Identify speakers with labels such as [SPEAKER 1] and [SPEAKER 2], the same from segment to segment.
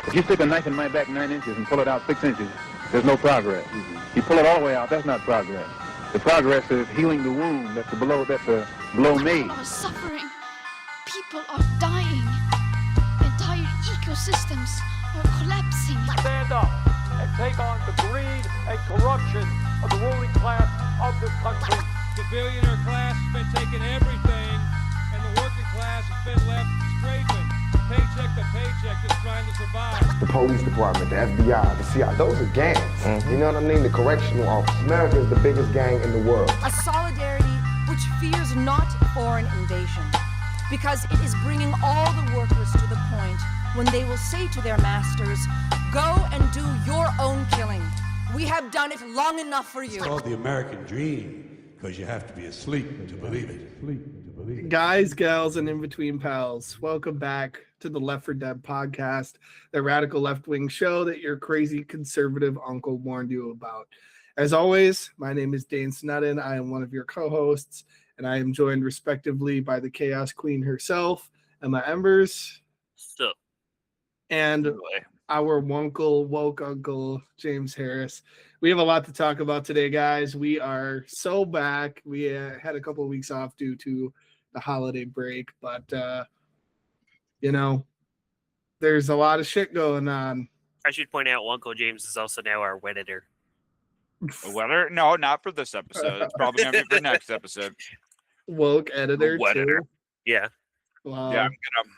[SPEAKER 1] If you stick a knife in my back 9 inches and pull it out 6 inches, there's no progress. You pull it all the way out, that's not progress. The progress is healing the wound that's a blow made.
[SPEAKER 2] People are suffering. People are dying. Entire ecosystems are collapsing.
[SPEAKER 3] Stand up and take on the greed and corruption of the ruling class of this country.
[SPEAKER 4] The billionaire class has been taking everything, and the working class has been left scraping, paycheck to paycheck, just trying to survive.
[SPEAKER 5] The police department, the FBI, the CIA, those are gangs. You know what I mean? The correctional office. America is the biggest gang in the world.
[SPEAKER 6] A solidarity which fears not foreign invasion, because it is bringing all the workers to the point when they will say to their masters, go and do your own killing. We have done it long enough for you.
[SPEAKER 7] It's called the American dream, because you have to be asleep to believe it.
[SPEAKER 8] Guys, gals, and in-between pals, welcome back to the Left 4 Dead podcast, the radical left-wing show that your crazy conservative uncle warned you about. As always, my name is Dane Snedden. I am one of your co-hosts, and I am joined respectively by the Chaos Queen herself, Emma Embers.
[SPEAKER 9] Sup?
[SPEAKER 8] And our woke uncle, James Harris. We have a lot to talk about today, guys. We are so back. We had a couple of weeks off due to the holiday break, but, there's a lot of shit going on.
[SPEAKER 9] I should point out Uncle James is also now our wet editor.
[SPEAKER 10] Weather? No, not for this episode. It's probably going to be for next episode.
[SPEAKER 8] Woke editor,
[SPEAKER 10] Wet
[SPEAKER 8] too.
[SPEAKER 10] editor.
[SPEAKER 9] Yeah.
[SPEAKER 8] Wow.
[SPEAKER 10] Yeah, I'm going to...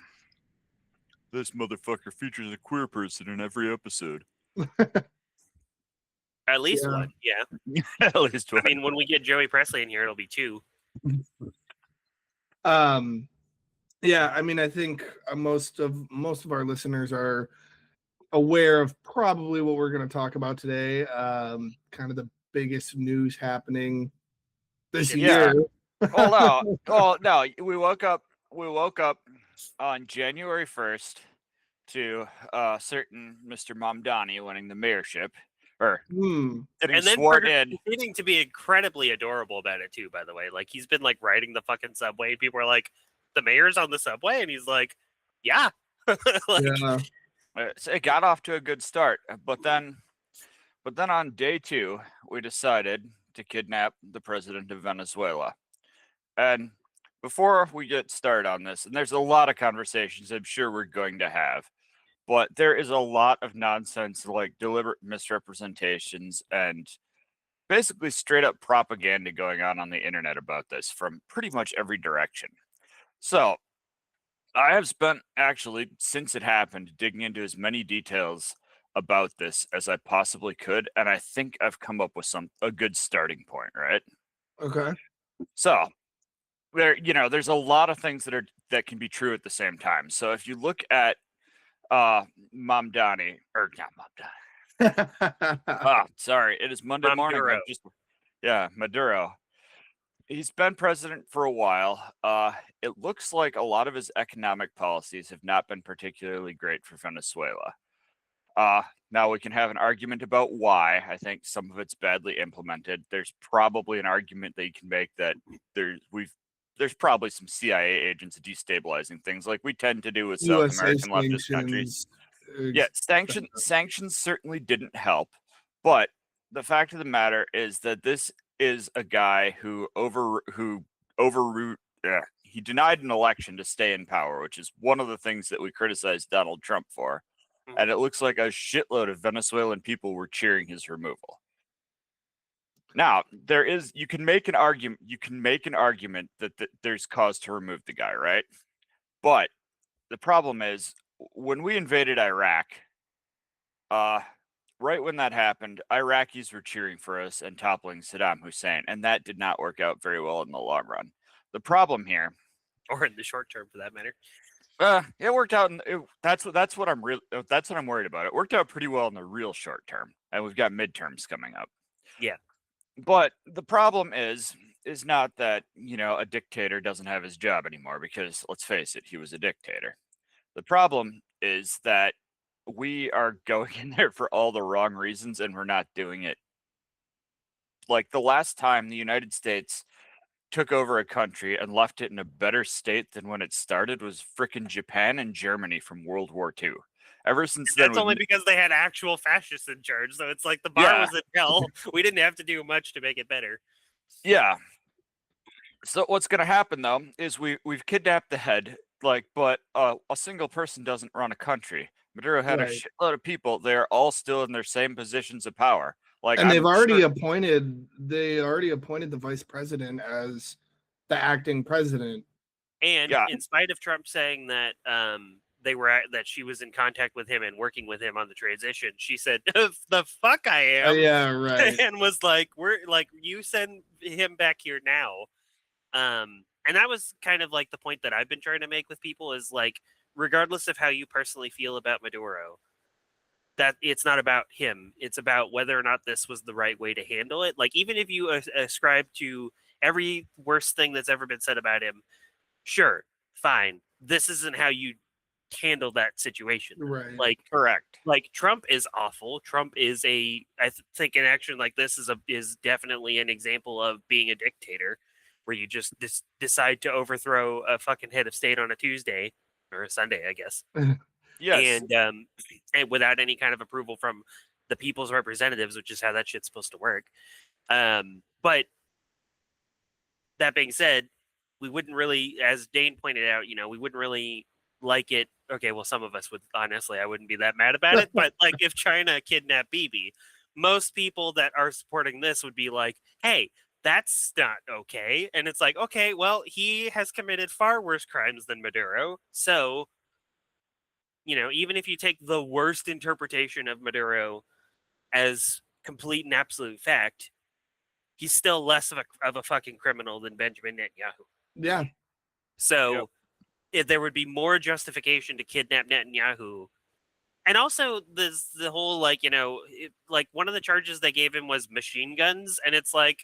[SPEAKER 10] This motherfucker features a queer person in every episode.
[SPEAKER 9] At least one, yeah.
[SPEAKER 10] At least one.
[SPEAKER 9] I mean, when we get Joey Presley in here, it'll be 2.
[SPEAKER 8] Yeah, I mean, I think most of our listeners are aware of probably what we're going to talk about today. Kind of the biggest news happening this year.
[SPEAKER 10] Oh no, we woke up on January 1st to certain Mr. Mamdani winning the mayorship, or getting
[SPEAKER 9] and then
[SPEAKER 10] sworn in.
[SPEAKER 9] Needing to be incredibly adorable about it too, by the way. Like, he's been like riding the fucking subway, and people are like, the mayor's on the subway, and he's like, yeah.
[SPEAKER 10] So it got off to a good start, but then on day 2, we decided to kidnap the president of Venezuela. And before we get started on this, and there's a lot of conversations I'm sure we're going to have, but there is a lot of nonsense, like deliberate misrepresentations and basically straight up propaganda going on the internet about this from pretty much every direction. So I have spent, actually, since it happened, digging into as many details about this as I possibly could, and I think I've come up with a good starting point, right?
[SPEAKER 8] Okay.
[SPEAKER 10] So there's a lot of things that can be true at the same time. So if you look at Mamdani, or not Mamdani. Sorry, it is Monday morning. Maduro. He's been president for a while. It looks like a lot of his economic policies have not been particularly great for Venezuela. Now we can have an argument about why. I think some of it's badly implemented. There's probably an argument that you can make that there's probably some CIA agents destabilizing things, like we tend to do with South American leftist countries. Yeah, sanctions certainly didn't help, but the fact of the matter is that this is a guy who he denied an election to stay in power, which is one of the things that we criticized Donald Trump for. And it looks like a shitload of Venezuelan people were cheering his removal. Now, you can make an argument that there's cause to remove the guy, right? But the problem is, when we invaded Iraq, right when that happened, Iraqis were cheering for us and toppling Saddam Hussein, and that did not work out very well in the long run. The problem here,
[SPEAKER 9] or in the short term, for that matter,
[SPEAKER 10] it worked out. That's what I'm worried about. It worked out pretty well in the real short term, and we've got midterms coming up.
[SPEAKER 9] Yeah,
[SPEAKER 10] but the problem is not that a dictator doesn't have his job anymore, because let's face it, he was a dictator. The problem is that we are going in there for all the wrong reasons, and we're not doing it. Like, the last time the United States took over a country and left it in a better state than when it started was frickin' Japan and Germany from World War II. Ever since then,
[SPEAKER 9] That's only because they had actual fascists in charge. So it's like the bar was in hell. We didn't have to do much to make it better.
[SPEAKER 10] Yeah. So what's going to happen though is we've kidnapped the head, but a single person doesn't run a country. Maduro had a shitload of people. They're all still in their same positions of power.
[SPEAKER 8] And they've already appointed. They already appointed the vice president as the acting president.
[SPEAKER 9] And in spite of Trump saying that that she was in contact with him and working with him on the transition, she said, "The fuck I am."
[SPEAKER 8] Yeah, right.
[SPEAKER 9] And was like, "We're like, you send him back here now." And that was kind of like the point that I've been trying to make with people is like, regardless of how you personally feel about Maduro, that it's not about him. It's about whether or not this was the right way to handle it. Like, even if you ascribe to every worst thing that's ever been said about him, sure, fine. This isn't how you handle that situation.
[SPEAKER 8] Right.
[SPEAKER 9] Like,
[SPEAKER 10] correct.
[SPEAKER 9] Like, Trump is awful. Trump is I think an action like this is definitely an example of being a dictator, where you just decide to overthrow a fucking head of state on a Tuesday or a Sunday, I guess.
[SPEAKER 10] Yes.
[SPEAKER 9] And without any kind of approval from the people's representatives, which is how that shit's supposed to work. But that being said, we wouldn't really, as Dane pointed out, we wouldn't really like it. Okay, well, some of us would, honestly, I wouldn't be that mad about it. But like, if China kidnapped Bibi, most people that are supporting this would be like, hey, that's not okay. And it's like, okay, well, he has committed far worse crimes than Maduro. So, even if you take the worst interpretation of Maduro as complete and absolute fact, he's still less of a fucking criminal than Benjamin Netanyahu.
[SPEAKER 8] Yeah.
[SPEAKER 9] So if there would be more justification to kidnap Netanyahu. And also the whole, like one of the charges they gave him was machine guns. And it's like,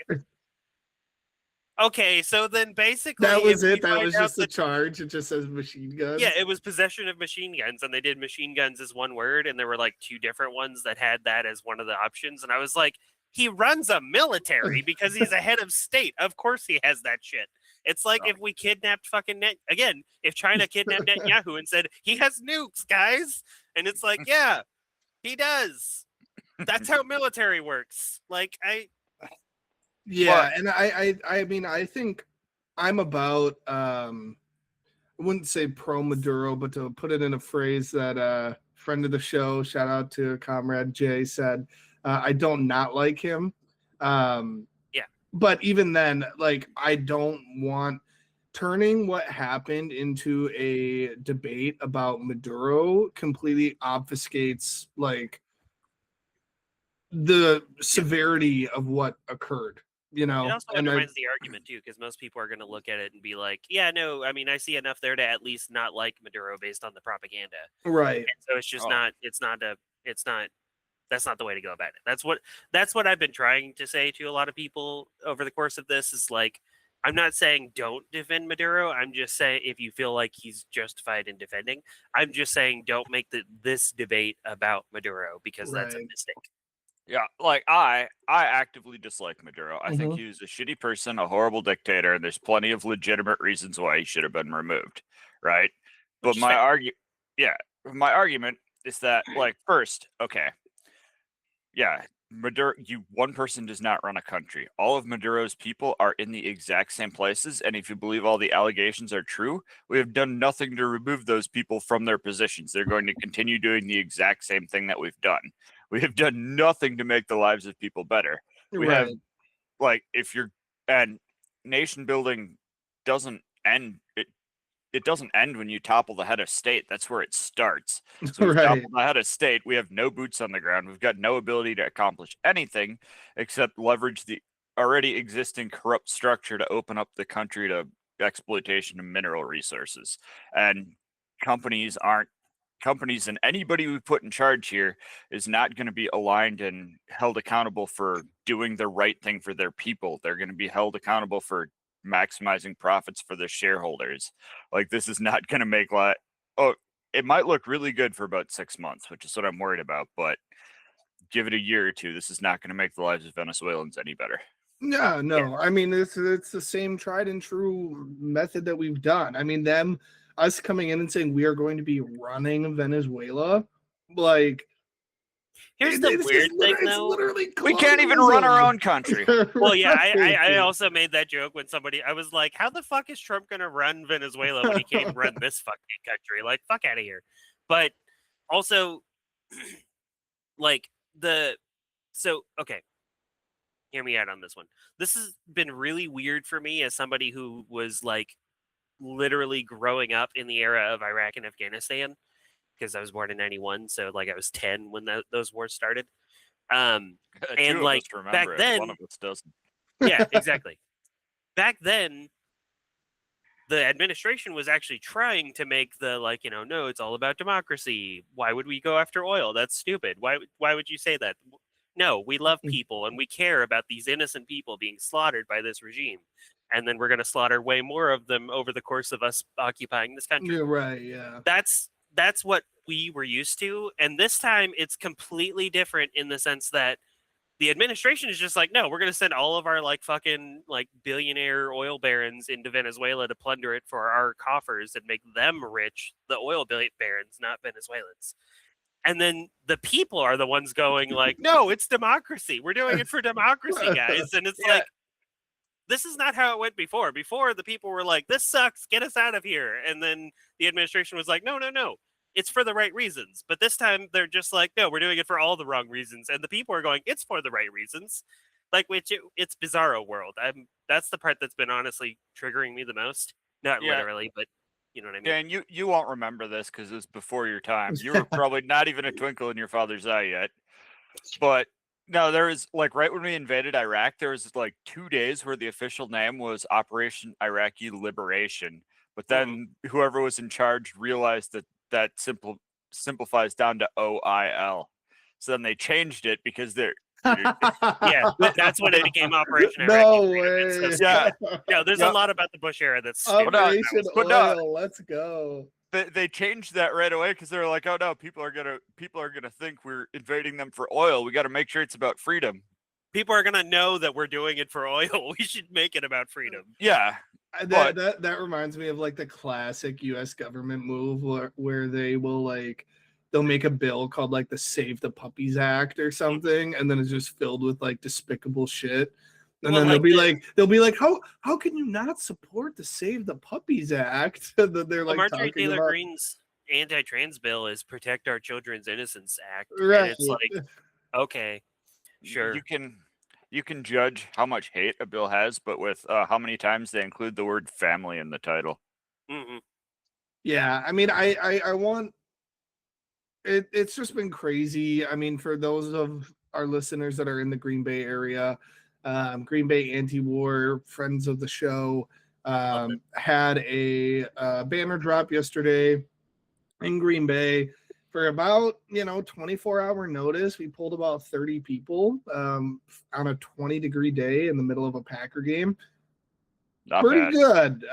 [SPEAKER 9] okay, so then basically
[SPEAKER 8] that was it. That was just the charge. It just says machine guns.
[SPEAKER 9] Yeah, it was possession of machine guns, and they did machine guns as one word, and there were like two different ones that had that as one of the options. And I was like, he runs a military because he's a head of state. Of course he has that shit. It's like if we kidnapped fucking if China kidnapped Netanyahu and said he has nukes, guys, and it's like, yeah, he does. That's how military works. Like
[SPEAKER 8] Yeah, and I mean, I think I'm about I wouldn't say pro Maduro, but to put it in a phrase that a friend of the show, shout out to Comrade Jay, said, I don't not like him.
[SPEAKER 9] Yeah.
[SPEAKER 8] But even then, like, I don't want turning what happened into a debate about Maduro completely obfuscates like the severity of what occurred.
[SPEAKER 9] It also undermines the argument too, because most people are going to look at it and be like, "Yeah, no, I mean, I see enough there to at least not like Maduro based on the propaganda."
[SPEAKER 8] Right.
[SPEAKER 9] And so it's just not. That's not the way to go about it. That's what I've been trying to say to a lot of people over the course of this. Is like, I'm not saying don't defend Maduro. I'm just saying if you feel like he's justified in defending, I'm just saying don't make this debate about Maduro because that's a mistake.
[SPEAKER 10] Yeah, like I actively dislike Maduro. I think he was a shitty person, a horrible dictator, and there's plenty of legitimate reasons why he should have been removed, right? But my argument is that, like, first, okay, yeah, Maduro, one person does not run a country. All of Maduro's people are in the exact same places, and if you believe all the allegations are true, we have done nothing to remove those people from their positions. They're going to continue doing the exact same thing that we've done. We have done nothing to make the lives of people better. We have, like, and nation building doesn't end. It doesn't end when you topple the head of state. That's where it starts. So we topple the head of state. We have no boots on the ground. We've got no ability to accomplish anything except leverage the already existing corrupt structure to open up the country to exploitation of mineral resources. And companies and anybody we put in charge here is not going to be aligned and held accountable for doing the right thing for their people. They're going to be held accountable for maximizing profits for their shareholders. Like, this is not going to make it might look really good for about 6 months, which is what I'm worried about, but give it a year or two, this is not going to make the lives of Venezuelans any better.
[SPEAKER 8] No. I mean, it's the same tried and true method that we've done. I mean, us coming in and saying we are going to be running Venezuela, like.
[SPEAKER 9] Here's the weird thing, though.
[SPEAKER 10] We can't even run our own country.
[SPEAKER 9] Well, yeah, I also made that joke when I was like, how the fuck is Trump going to run Venezuela when he can't even run this fucking country? Like, fuck out of here. But also, like, okay, hear me out on this one. This has been really weird for me as somebody who was, like, literally growing up in the era of Iraq and Afghanistan, because I was born in 91, so like I was 10 when those wars started. And like back then,
[SPEAKER 10] one of us doesn't.
[SPEAKER 9] Yeah, exactly. Back then, the administration was actually trying to make the like, no, it's all about democracy. Why would we go after oil? That's stupid. Why would you say that? No, we love people and we care about these innocent people being slaughtered by this regime. And then we're going to slaughter way more of them over the course of us occupying this country.
[SPEAKER 8] You're right, yeah.
[SPEAKER 9] That's what we were used to. And this time it's completely different in the sense that the administration is just like, no, we're going to send all of our like fucking like billionaire oil barons into Venezuela to plunder it for our coffers and make them rich, the oil barons, not Venezuelans. And then the people are the ones going like, no, it's democracy. We're doing it for democracy, guys. And it's like, this is not how it went before. Before, the people were like, this sucks, get us out of here. And then the administration was like, no, it's for the right reasons. But this time, they're just like, no, we're doing it for all the wrong reasons. And the people are going, it's for the right reasons. Like, it's bizarro world. That's the part that's been honestly triggering me the most. Not literally, but you know what I mean?
[SPEAKER 10] Yeah, and you won't remember this because it's before your time. You were probably not even a twinkle in your father's eye yet. But no, there was like right when we invaded Iraq, there was like 2 days where the official name was Operation Iraqi Liberation. But then whoever was in charge realized that simplifies down to OIL. So then they changed it because they're
[SPEAKER 9] yeah, that's when it became Operation Iraqi.
[SPEAKER 8] No way.
[SPEAKER 10] Yeah.
[SPEAKER 9] No, there's a lot about the Bush era that's
[SPEAKER 8] Operation Oil. Let's go.
[SPEAKER 10] They changed that right away because they're like, oh no, people are gonna think we're invading them for oil. We got to make sure it's about freedom.
[SPEAKER 9] People are gonna know that we're doing it for oil. We should make it about freedom.
[SPEAKER 10] Yeah,
[SPEAKER 8] that reminds me of like the classic U.S. government move where they will like they'll make a bill called like the Save the Puppies Act or something, and then it's just filled with like despicable shit. And then they'll be like, how can you not support the Save the Puppies Act? And then they're like,
[SPEAKER 9] Marjorie Taylor Greene's anti-trans bill is Protect Our Children's Innocence Act.
[SPEAKER 8] Right.
[SPEAKER 9] And it's like, okay, sure.
[SPEAKER 10] You can judge how much hate a bill has, but with how many times they include the word family in the title.
[SPEAKER 9] Mm-hmm.
[SPEAKER 8] Yeah, I mean, I want it. It's just been crazy. I mean, for those of our listeners that are in the Green Bay area. Green Bay Anti-War friends of the show had a banner drop yesterday in Green Bay for about 24-hour notice. We pulled about 30 people on a 20-degree day in the middle of a Packer game. Pretty good.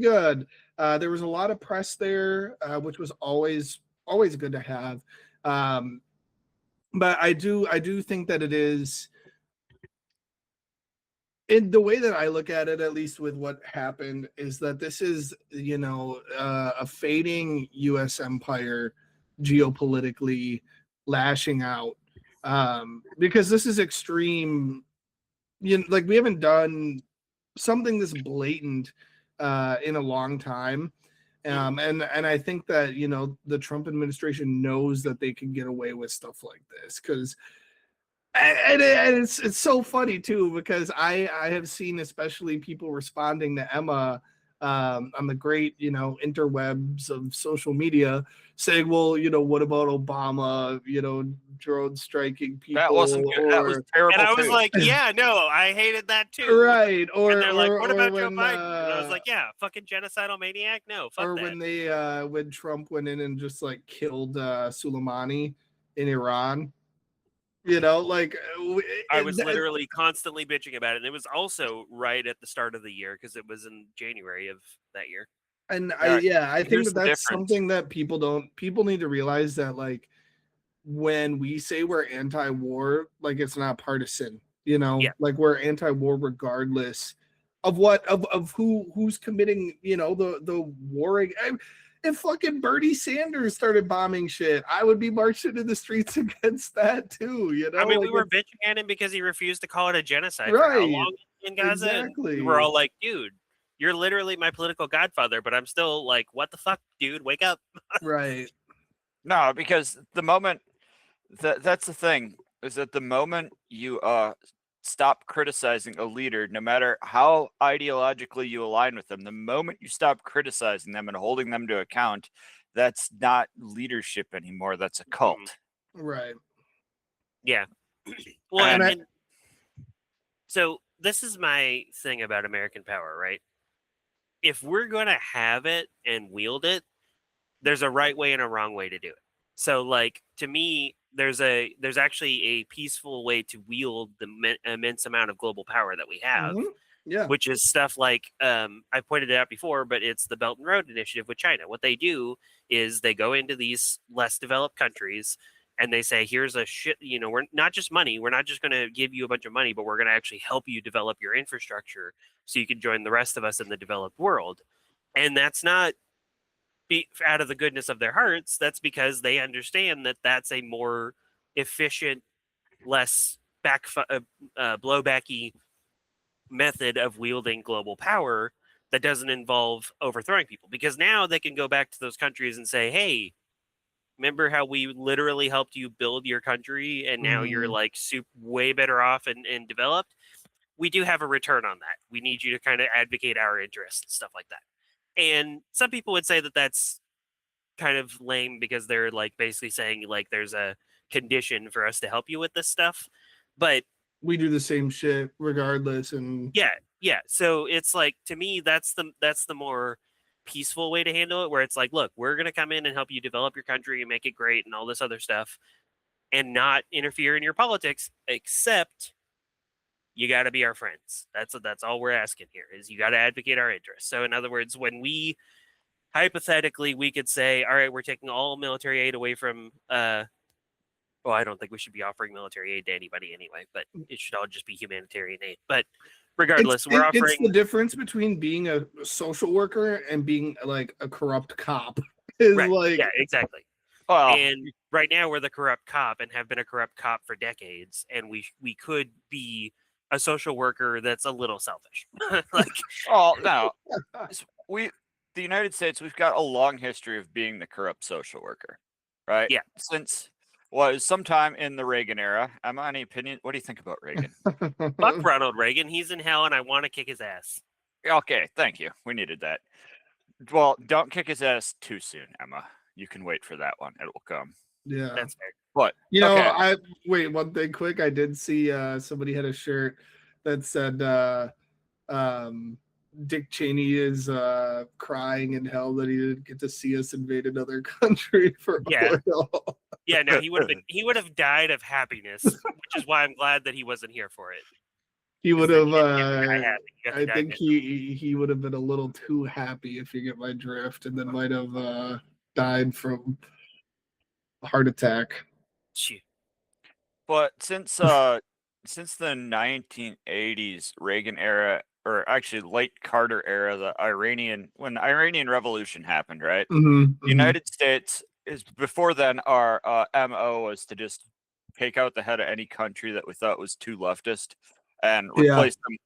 [SPEAKER 8] Good. There was a lot of press there, which was always good to have. But I do think that it is. In the way that I look at it, at least with what happened, is that this is, a fading U.S. empire geopolitically lashing out, because this is extreme. Like we haven't done something this blatant in a long time, and I think that the Trump administration knows that they can get away with stuff like this because. And it's so funny too because I have seen especially people responding to Emma on the great interwebs of social media saying, well, what about Obama, drone striking people?
[SPEAKER 10] That wasn't good. That was terrible.
[SPEAKER 9] And I was like, yeah, no, I hated that too.
[SPEAKER 8] Right.
[SPEAKER 9] And they're like, what about Joe Biden? And I was like, yeah, fucking genocidal maniac. No, fuck that.
[SPEAKER 8] Or when Trump went in and just like killed Soleimani in Iran.
[SPEAKER 9] I was literally constantly bitching about it. And it was also right at the start of the year because it was in January of that year.
[SPEAKER 8] And I think that's something that people need to realize that like when we say we're anti-war, like it's not partisan, like we're anti-war regardless of who's committing, the warring. If fucking Bernie Sanders started bombing shit, I would be marching in the streets against that too.
[SPEAKER 9] I mean,
[SPEAKER 8] like,
[SPEAKER 9] we were bitching at him because he refused to call it a genocide
[SPEAKER 8] right,
[SPEAKER 9] for how long in Gaza.
[SPEAKER 8] Exactly.
[SPEAKER 9] We were all like, dude, you're literally my political godfather, but I'm still like, what the fuck, dude? Wake up.
[SPEAKER 8] Right.
[SPEAKER 10] No, because the moment that's the thing, is that the moment you stop criticizing a leader, no matter how ideologically you align with them, the moment you stop criticizing them and holding them to account, that's not leadership anymore. That's a cult.
[SPEAKER 8] Right.
[SPEAKER 9] Yeah. Well,
[SPEAKER 10] And
[SPEAKER 9] so this is my thing about American power, right? If we're going to have it and wield it, there's a right way and a wrong way to do it. So, like, to me, there's actually a peaceful way to wield the immense amount of global power that we have.
[SPEAKER 8] Yeah.
[SPEAKER 9] Which is stuff like, I pointed it out before, but it's the Belt and Road Initiative with China. What they do is they go into these less developed countries and they say, here's a shit, we're not just money. We're not just going to give you a bunch of money, but we're going to actually help you develop your infrastructure so you can join the rest of us in the developed world. And that's not out of the goodness of their hearts. That's because they understand that that's a more efficient, less blowbacky method of wielding global power that doesn't involve overthrowing people. Because now they can go back to those countries and say, hey, remember how we literally helped you build your country and now you're like way better off and developed? We do have a return on that. We need you to kind of advocate our interests and stuff like that. And some people would say that that's kind of lame because they're like basically saying like there's a condition for us to help you with this stuff. But
[SPEAKER 8] we do the same shit regardless. And
[SPEAKER 9] yeah. So it's like, to me, that's the more peaceful way to handle it, where it's like, look, we're going to come in and help you develop your country and make it great and all this other stuff and not interfere in your politics, except you got to be our friends. That's all we're asking here, is you got to advocate our interests. So in other words, when we hypothetically, we could say, all right, we're taking all military aid away from well, I don't think we should be offering military aid to anybody anyway, but it should all just be humanitarian aid. But regardless, we're offering.
[SPEAKER 8] It's the difference between being a social worker and being like a corrupt cop. Is
[SPEAKER 9] right.
[SPEAKER 8] Like,
[SPEAKER 9] yeah, exactly.
[SPEAKER 10] Well,
[SPEAKER 9] and right now we're the corrupt cop and have been a corrupt cop for decades, and we could be a social worker that's a little selfish. Like,
[SPEAKER 10] oh no, the United States, we've got a long history of being the corrupt social worker, right?
[SPEAKER 9] Yeah.
[SPEAKER 10] Since was sometime in the Reagan era. I'm on any opinion. What do you think about Reagan?
[SPEAKER 9] Fuck Ronald Reagan. He's in hell, and I want to kick his ass.
[SPEAKER 10] Okay, thank you. We needed that. Well, don't kick his ass too soon, Emma. You can wait for that one. It will come.
[SPEAKER 8] Yeah,
[SPEAKER 9] that's fair.
[SPEAKER 10] But
[SPEAKER 8] I wait one thing quick. I did see somebody had a shirt that said Dick Cheney is crying in hell that he didn't get to see us invade another country for oil.
[SPEAKER 9] Yeah, no, he would have died of happiness, which is why I'm glad that he wasn't here for it.
[SPEAKER 8] He would have. I think he would have been a little too happy, if you get my drift, and then might have died from a heart attack.
[SPEAKER 9] Shoot.
[SPEAKER 10] But since the 1980s Reagan era, or actually late Carter era, when the Iranian Revolution happened, right?
[SPEAKER 8] Mm-hmm,
[SPEAKER 10] the United States is before then. Our MO was to just take out the head of any country that we thought was too leftist and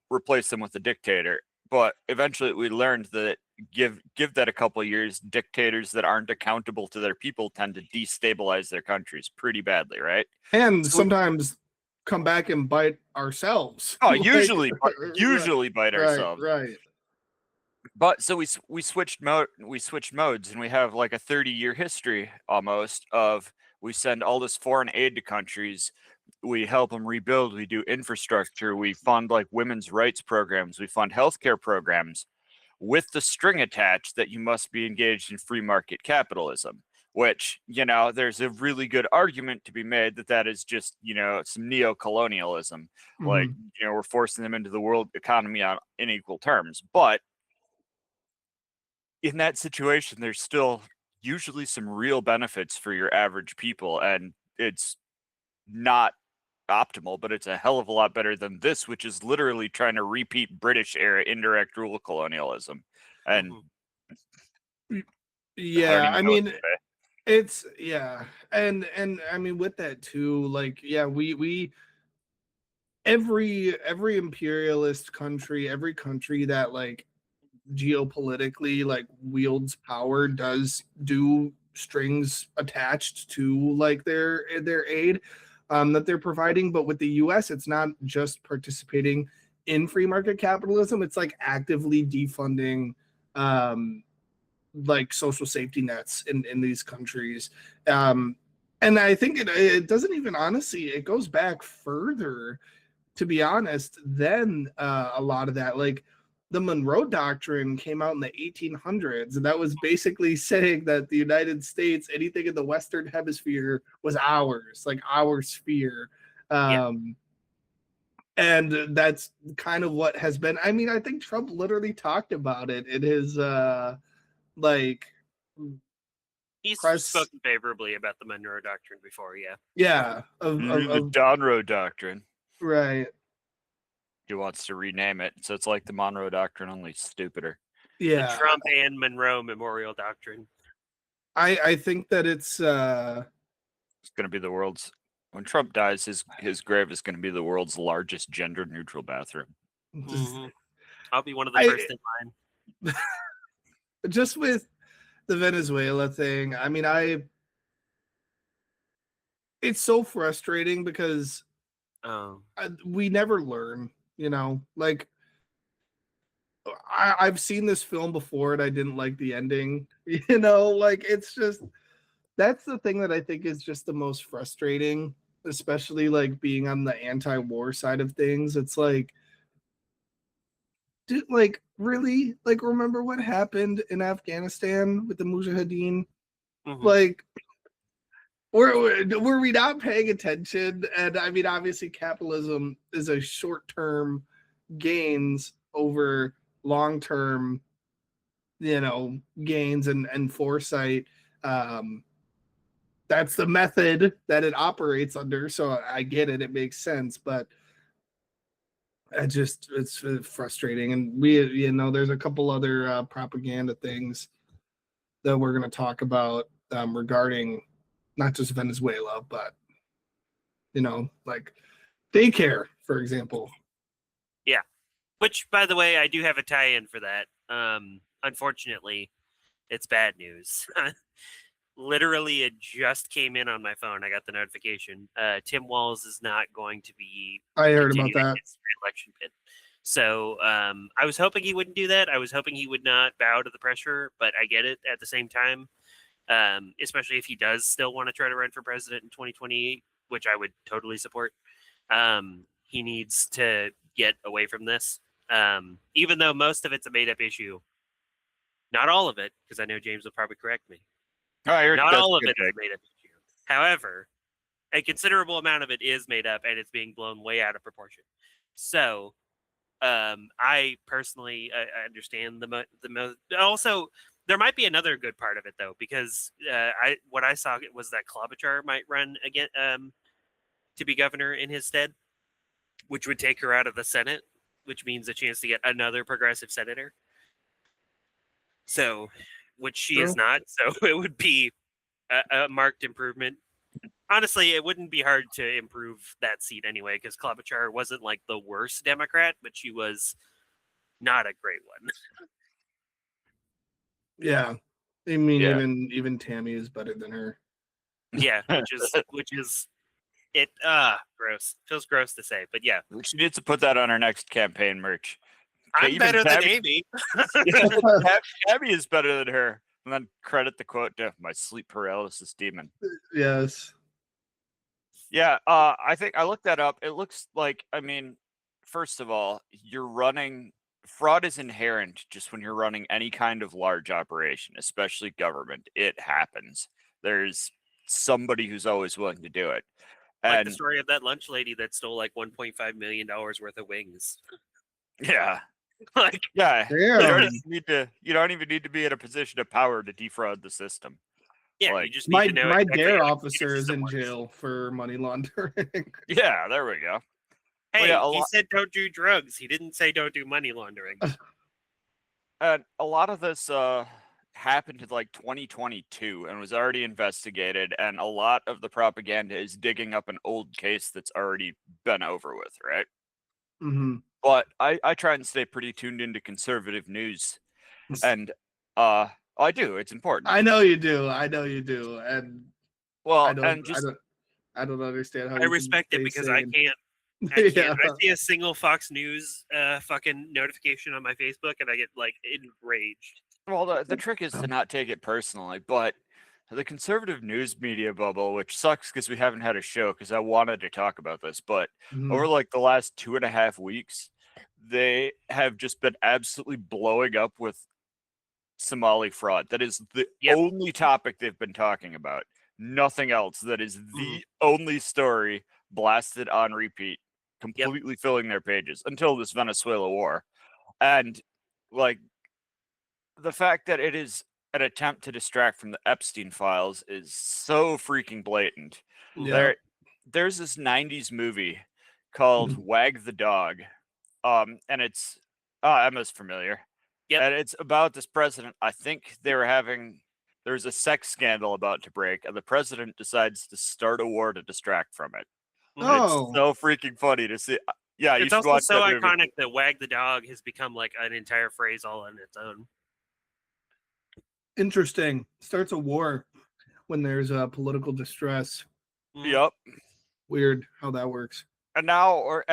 [SPEAKER 10] replace them with a dictator. But eventually, we learned that give that a couple of years, dictators that aren't accountable to their people tend to destabilize their countries pretty badly, right?
[SPEAKER 8] And sometimes come back and bite ourselves.
[SPEAKER 10] Oh, usually bite ourselves.
[SPEAKER 8] Right.
[SPEAKER 10] But so we switched modes, and we have like a 30-year history almost of we send all this foreign aid to countries. We help them rebuild. We do infrastructure. We fund like women's rights programs. We fund healthcare programs with the string attached that you must be engaged in free market capitalism, which, there's a really good argument to be made that is just, some neo-colonialism. Mm-hmm. Like, we're forcing them into the world economy on unequal terms. But in that situation, there's still usually some real benefits for your average people. And it's not optimal, but it's a hell of a lot better than this, which is literally trying to repeat British era indirect rule colonialism. And
[SPEAKER 8] yeah, I
[SPEAKER 10] know what
[SPEAKER 8] mean,
[SPEAKER 10] to say.
[SPEAKER 8] it's and I mean with that too, like we every imperialist country, every country that like geopolitically like wields power does do strings attached to like their aid that they're providing. But with the US, it's not just participating in free market capitalism, it's like actively defunding like social safety nets in these countries. And I think it doesn't even, honestly, it goes back further, to be honest, than a lot of that. Like the Monroe Doctrine came out in the 1800s, and that was basically saying that the United States, anything in the Western Hemisphere, was ours, like our sphere. And that's kind of what has been. I mean, I think Trump literally talked about it in his like
[SPEAKER 9] he's
[SPEAKER 8] press.
[SPEAKER 9] spoken favorably about the Monroe Doctrine before.
[SPEAKER 8] The
[SPEAKER 10] Monroe Doctrine.
[SPEAKER 8] Right.
[SPEAKER 10] He wants to rename it, so it's like the Monroe Doctrine, only stupider.
[SPEAKER 8] Yeah.
[SPEAKER 9] The Trump and Monroe Memorial Doctrine.
[SPEAKER 8] I think that it's
[SPEAKER 10] going to be the world's, when Trump dies, his grave is going to be the world's largest gender neutral bathroom.
[SPEAKER 9] I'll be one of the first in line.
[SPEAKER 8] Just with the Venezuela thing, I mean, it's so frustrating because we never learn, you know, like I've seen this film before and I didn't like the ending, you know, like it's just, that's the thing that I think is just the most frustrating, especially like being on the anti-war side of things. It's like, dude, like really, like remember what happened in Afghanistan with the Mujahideen? Like, were we not paying attention? And I mean, obviously, capitalism is a short-term gains over long-term, you know, gains and foresight. That's the method that it operates under. So I get it; it makes sense, but it's frustrating. And we, you know, there's a couple other propaganda things that we're going to talk about regarding not just Venezuela, but, you know, like daycare, for example.
[SPEAKER 9] Yeah. Which, by the way, I do have a tie-in for that. Unfortunately, it's bad news. Literally, it just came in on my phone. I got the notification. Tim Walz is not going to be.
[SPEAKER 8] I heard about that.
[SPEAKER 9] His re-election bid. So I was hoping he wouldn't do that. I was hoping he would not bow to the pressure, but I get it at the same time. Especially if he does still want to try to run for president in 2028, which I would totally support. He needs to get away from this. Even though most of it's a made-up issue. Not all of it, because I know James will probably correct me. Not all of it is made up issue. However, a considerable amount of it is made up, and it's being blown way out of proportion. So, I personally understand the also. There might be another good part of it though, because what I saw was that Klobuchar might run again to be governor in his stead, which would take her out of the Senate, which means a chance to get another progressive senator. So, which she is not. So it would be a marked improvement. Honestly, it wouldn't be hard to improve that seat anyway, because Klobuchar wasn't like the worst Democrat, but she was not a great one.
[SPEAKER 8] Yeah, I mean, even Tammy is better than her.
[SPEAKER 9] Yeah, which is it. Gross. Feels gross to say, but yeah,
[SPEAKER 10] she needs to put that on our next campaign merch.
[SPEAKER 9] I'm better than Amy.
[SPEAKER 10] Tabby is better than her. And then credit the quote to my sleep paralysis demon.
[SPEAKER 8] Yes.
[SPEAKER 10] Yeah, I think I looked that up. It looks like, I mean, first of all, you're running, fraud is inherent just when you're running any kind of large operation, especially government. It happens. There's somebody who's always willing to do it.
[SPEAKER 9] Like the story of that lunch lady that stole like $1.5 million worth of wings.
[SPEAKER 10] Yeah.
[SPEAKER 9] Like,
[SPEAKER 10] yeah, you don't even need to be in a position of power to defraud the system.
[SPEAKER 9] Yeah,
[SPEAKER 10] Like,
[SPEAKER 9] you just need to know
[SPEAKER 8] My
[SPEAKER 9] exactly
[SPEAKER 8] DARE
[SPEAKER 9] how the
[SPEAKER 8] officer
[SPEAKER 9] computer
[SPEAKER 8] is
[SPEAKER 9] system
[SPEAKER 8] in
[SPEAKER 9] works.
[SPEAKER 8] jail for money laundering.
[SPEAKER 10] yeah, there we go.
[SPEAKER 9] Hey,
[SPEAKER 10] yeah,
[SPEAKER 9] he said don't do drugs. He didn't say don't do money laundering.
[SPEAKER 10] And a lot of this happened in like 2022 and was already investigated, and a lot of the propaganda is digging up an old case that's already been over with, right?
[SPEAKER 8] Mm-hmm.
[SPEAKER 10] But I try and stay pretty tuned into conservative news, and I do. It's important.
[SPEAKER 8] I know you do. I know you do. And
[SPEAKER 10] Well,
[SPEAKER 8] I don't
[SPEAKER 10] and just
[SPEAKER 8] I don't understand how
[SPEAKER 9] I
[SPEAKER 8] you
[SPEAKER 9] respect
[SPEAKER 8] can
[SPEAKER 9] it
[SPEAKER 8] stay
[SPEAKER 9] because I
[SPEAKER 8] sane.
[SPEAKER 9] can't.
[SPEAKER 8] Yeah.
[SPEAKER 9] I see a single Fox News fucking notification on my Facebook and I get like enraged.
[SPEAKER 10] well, the trick is to not take it personally, but the conservative news media bubble, which sucks because we haven't had a show because I wanted to talk about this, but over
[SPEAKER 8] Mhm.
[SPEAKER 10] like the last 2.5 weeks, they have just been absolutely blowing up with Somali fraud. That is the
[SPEAKER 9] Yep.
[SPEAKER 10] only topic they've been talking about. Nothing else. That is the only story blasted on repeat, completely filling their pages until this Venezuela war. And like the fact that it is an attempt to distract from the Epstein files is so freaking blatant.
[SPEAKER 8] Yeah.
[SPEAKER 10] There's this 90s movie called Wag the Dog. And it's Emma's familiar.
[SPEAKER 9] Yep.
[SPEAKER 10] And it's about this president. I think there's a sex scandal about to break, and the president decides to start a war to distract from it. And it's
[SPEAKER 8] Oh.
[SPEAKER 10] so freaking funny to see. Yeah, you
[SPEAKER 9] It's
[SPEAKER 10] should
[SPEAKER 9] also
[SPEAKER 10] watch
[SPEAKER 9] so
[SPEAKER 10] that movie.
[SPEAKER 9] iconic that "wag the dog" has become like an entire phrase all on its own.
[SPEAKER 8] Interesting. Starts a war when there's political distress.
[SPEAKER 10] Yep.
[SPEAKER 8] Weird how that works.
[SPEAKER 10] And now,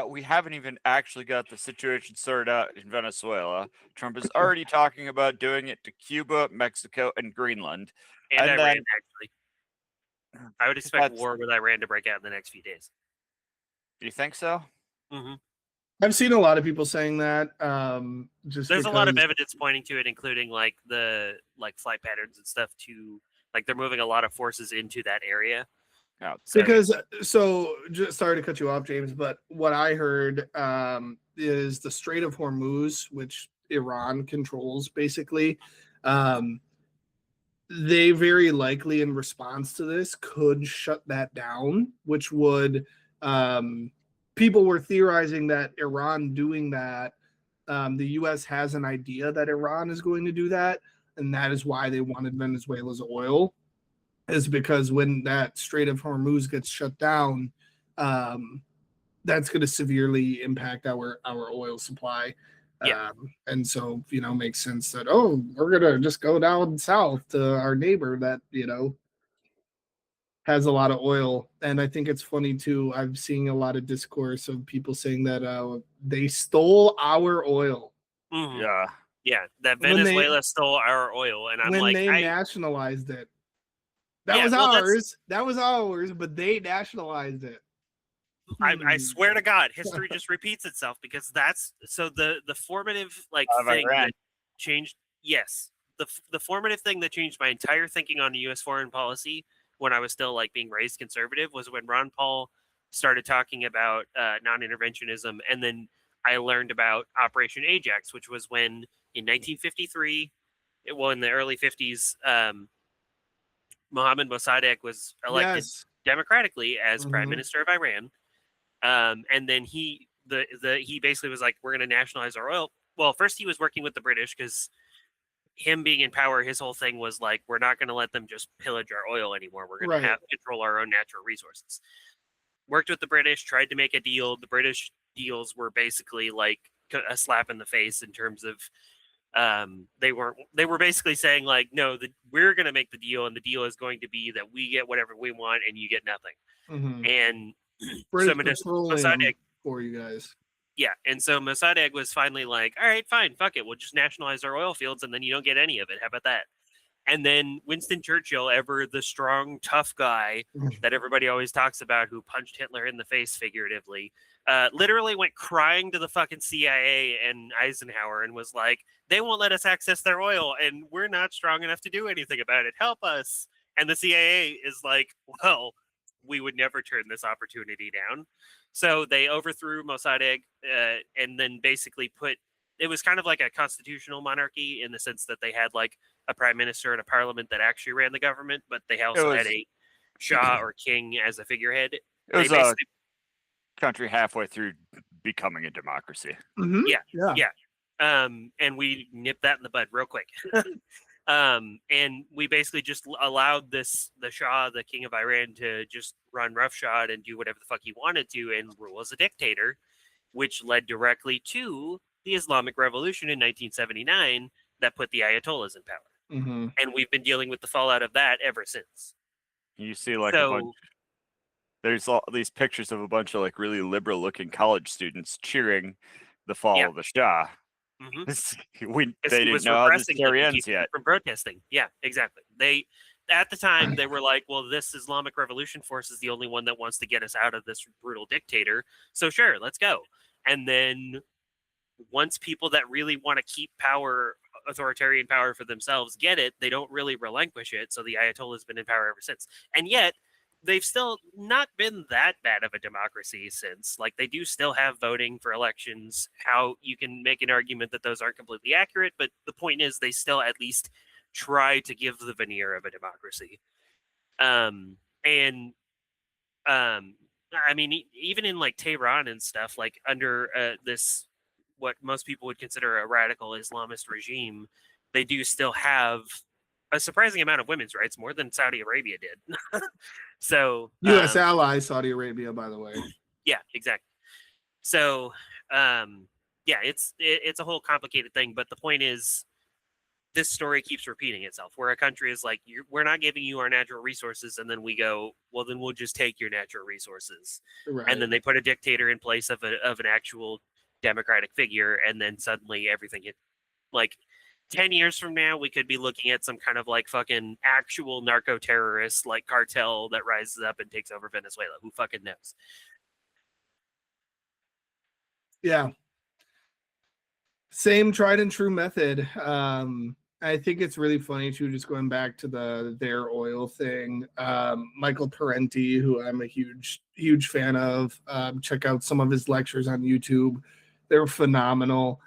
[SPEAKER 10] we haven't even actually got the situation sorted out in Venezuela. Trump is already talking about doing it to Cuba, Mexico, and Greenland.
[SPEAKER 9] And
[SPEAKER 10] then,
[SPEAKER 9] Iran, actually. I would expect
[SPEAKER 10] That's-
[SPEAKER 9] war with Iran to break out in the next few days.
[SPEAKER 10] Do you think so?
[SPEAKER 9] Mm-hmm.
[SPEAKER 8] I've seen a lot of people saying that.
[SPEAKER 9] There's a lot of evidence pointing to it, including like the flight patterns and stuff. To like they're moving a lot of forces into that area.
[SPEAKER 10] Yeah,
[SPEAKER 8] Because just sorry to cut you off, James, but what I heard is the Strait of Hormuz, which Iran controls, basically. They very likely, in response to this, could shut that down, which would. People were theorizing that Iran doing that, the U.S. has an idea that Iran is going to do that, and that is why they wanted Venezuela's oil, is because when that Strait of Hormuz gets shut down, that's going to severely impact our oil supply.
[SPEAKER 9] Yeah.
[SPEAKER 8] And so, makes sense that, we're going to just go down south to our neighbor that, has a lot of oil. And I think it's funny too. I'm seeing a lot of discourse of people saying that they stole our oil.
[SPEAKER 9] Mm-hmm.
[SPEAKER 10] Yeah,
[SPEAKER 9] that Venezuela stole our oil, and I'm
[SPEAKER 8] when
[SPEAKER 9] like,
[SPEAKER 8] they nationalized it. That was
[SPEAKER 9] well,
[SPEAKER 8] ours. That was ours, but they nationalized it.
[SPEAKER 9] I swear to God, history just repeats itself, because that's so the formative thing that changed. Yes, the formative thing that changed my entire thinking on U.S. foreign policy when I was still being raised conservative was when Ron Paul started talking about non-interventionism, and then I learned about Operation Ajax, which was when in 1953, in the early 50s, Mohammad Mossadegh was elected democratically as prime minister of Iran, and then he basically was like, we're going to nationalize our oil. Well, first he was working with the British, because him being in power, his whole thing was like, we're not going to let them just pillage our oil anymore. We're going to have control our own natural resources. Worked with the British, tried to make a deal. The British deals were basically like a slap in the face in terms of they were basically saying like, no, we're going to make the deal, and the deal is going to be that we get whatever we want and you get nothing.
[SPEAKER 8] Mm-hmm.
[SPEAKER 9] And
[SPEAKER 8] British
[SPEAKER 9] so
[SPEAKER 8] Mossadegh for you guys.
[SPEAKER 9] Yeah, and so Mossadegh was finally like, all right, fine, fuck it. We'll just nationalize our oil fields, and then you don't get any of it. How about that? And then Winston Churchill, ever the strong, tough guy that everybody always talks about, who punched Hitler in the face figuratively, literally went crying to the fucking CIA and Eisenhower and was like, they won't let us access their oil, and we're not strong enough to do anything about it. Help us. And the CIA is like, well, we would never turn this opportunity down. So they overthrew Mossadegh, and then basically it was kind of like a constitutional monarchy in the sense that they had a prime minister and a parliament that actually ran the government, but they also had a Shah or king as a figurehead.
[SPEAKER 10] It was a country halfway through becoming a democracy.
[SPEAKER 8] Mm-hmm.
[SPEAKER 9] Yeah. And we nipped that in the bud real quick. And we basically just allowed the Shah, the king of Iran, to just run roughshod and do whatever the fuck he wanted to and rule as a dictator, which led directly to the Islamic Revolution in 1979 that put the Ayatollahs in power.
[SPEAKER 8] Mm-hmm.
[SPEAKER 9] And we've been dealing with the fallout of that ever since.
[SPEAKER 10] You see, like, a bunch. There's all these pictures of a bunch of like really liberal-looking college students cheering the fall of the Shah.
[SPEAKER 9] Mm-hmm.
[SPEAKER 10] They didn't know how this story ends yet.
[SPEAKER 9] From protesting, yeah, exactly. They at the time they were like, "Well, this Islamic Revolution force is the only one that wants to get us out of this brutal dictator. So sure, let's go." And then once people that really want to keep power, authoritarian power for themselves, get it, they don't really relinquish it. So the Ayatollah has been in power ever since, and yet they've still not been that bad of a democracy since. Like, they do still have voting for elections. How you can make an argument that those aren't completely accurate, but the point is they still at least try to give the veneer of a democracy. I mean, even in like Tehran and stuff, like under this, what most people would consider a radical Islamist regime, they do still have a surprising amount of women's rights, more than Saudi Arabia did. So
[SPEAKER 8] U.S. ally Saudi Arabia, by the way.
[SPEAKER 9] Yeah, exactly. So yeah, it's a whole complicated thing, but the point is, this story keeps repeating itself, where a country is like, we're not giving you our natural resources, and then we go, well, then we'll just take your natural resources.
[SPEAKER 8] Right.
[SPEAKER 9] And then they put a dictator in place of an actual democratic figure, and then suddenly everything hit. Like 10 years from now, we could be looking at some kind of like fucking actual narco-terrorist like cartel that rises up and takes over Venezuela. Who fucking knows?
[SPEAKER 8] Yeah. Same tried and true method. I think it's really funny too, just going back to their oil thing. Michael Parenti, who I'm a huge fan of, check out some of his lectures on YouTube. They're phenomenal.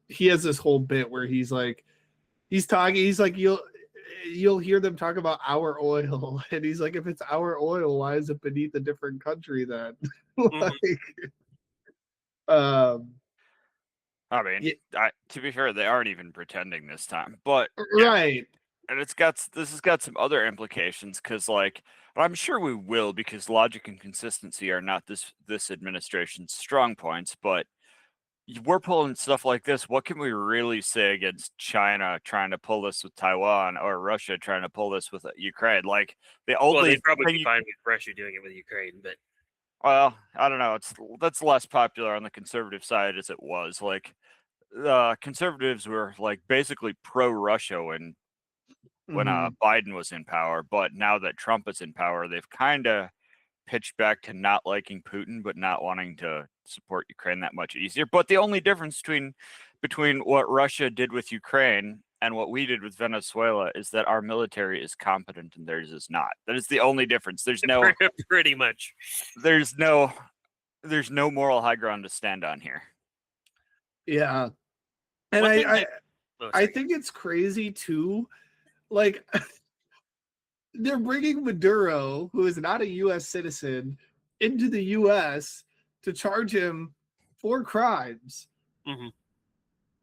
[SPEAKER 8] He has this whole bit where he's like you'll hear them talk about our oil, and he's like, if it's our oil, why is it beneath a different country then?
[SPEAKER 10] I mean, to be fair, they aren't even pretending this time, but
[SPEAKER 8] right.
[SPEAKER 10] And this has got some other implications, because like, I'm sure we will, because logic and consistency are not this administration's strong points, but we're pulling stuff like this. What can we really say against China trying to pull this with Taiwan, or Russia trying to pull this with Ukraine? Like, they'd
[SPEAKER 9] probably be fine with Russia doing it with Ukraine, but
[SPEAKER 10] well, I don't know. That's less popular on the conservative side as it was. Like, conservatives were like basically pro-Russia when Biden was in power, but now that Trump is in power, they've kind of pitched back to not liking Putin, but not wanting to support Ukraine that much easier. But the only difference between what Russia did with Ukraine and what we did with Venezuela is that our military is competent and theirs is not. That is the only difference. There's no
[SPEAKER 9] pretty much.
[SPEAKER 10] There's no moral high ground to stand on here.
[SPEAKER 8] Yeah. And I think it's crazy too. Like, they're bringing Maduro, who is not a U.S. citizen, into the U.S. to charge him for crimes.
[SPEAKER 9] Mm-hmm.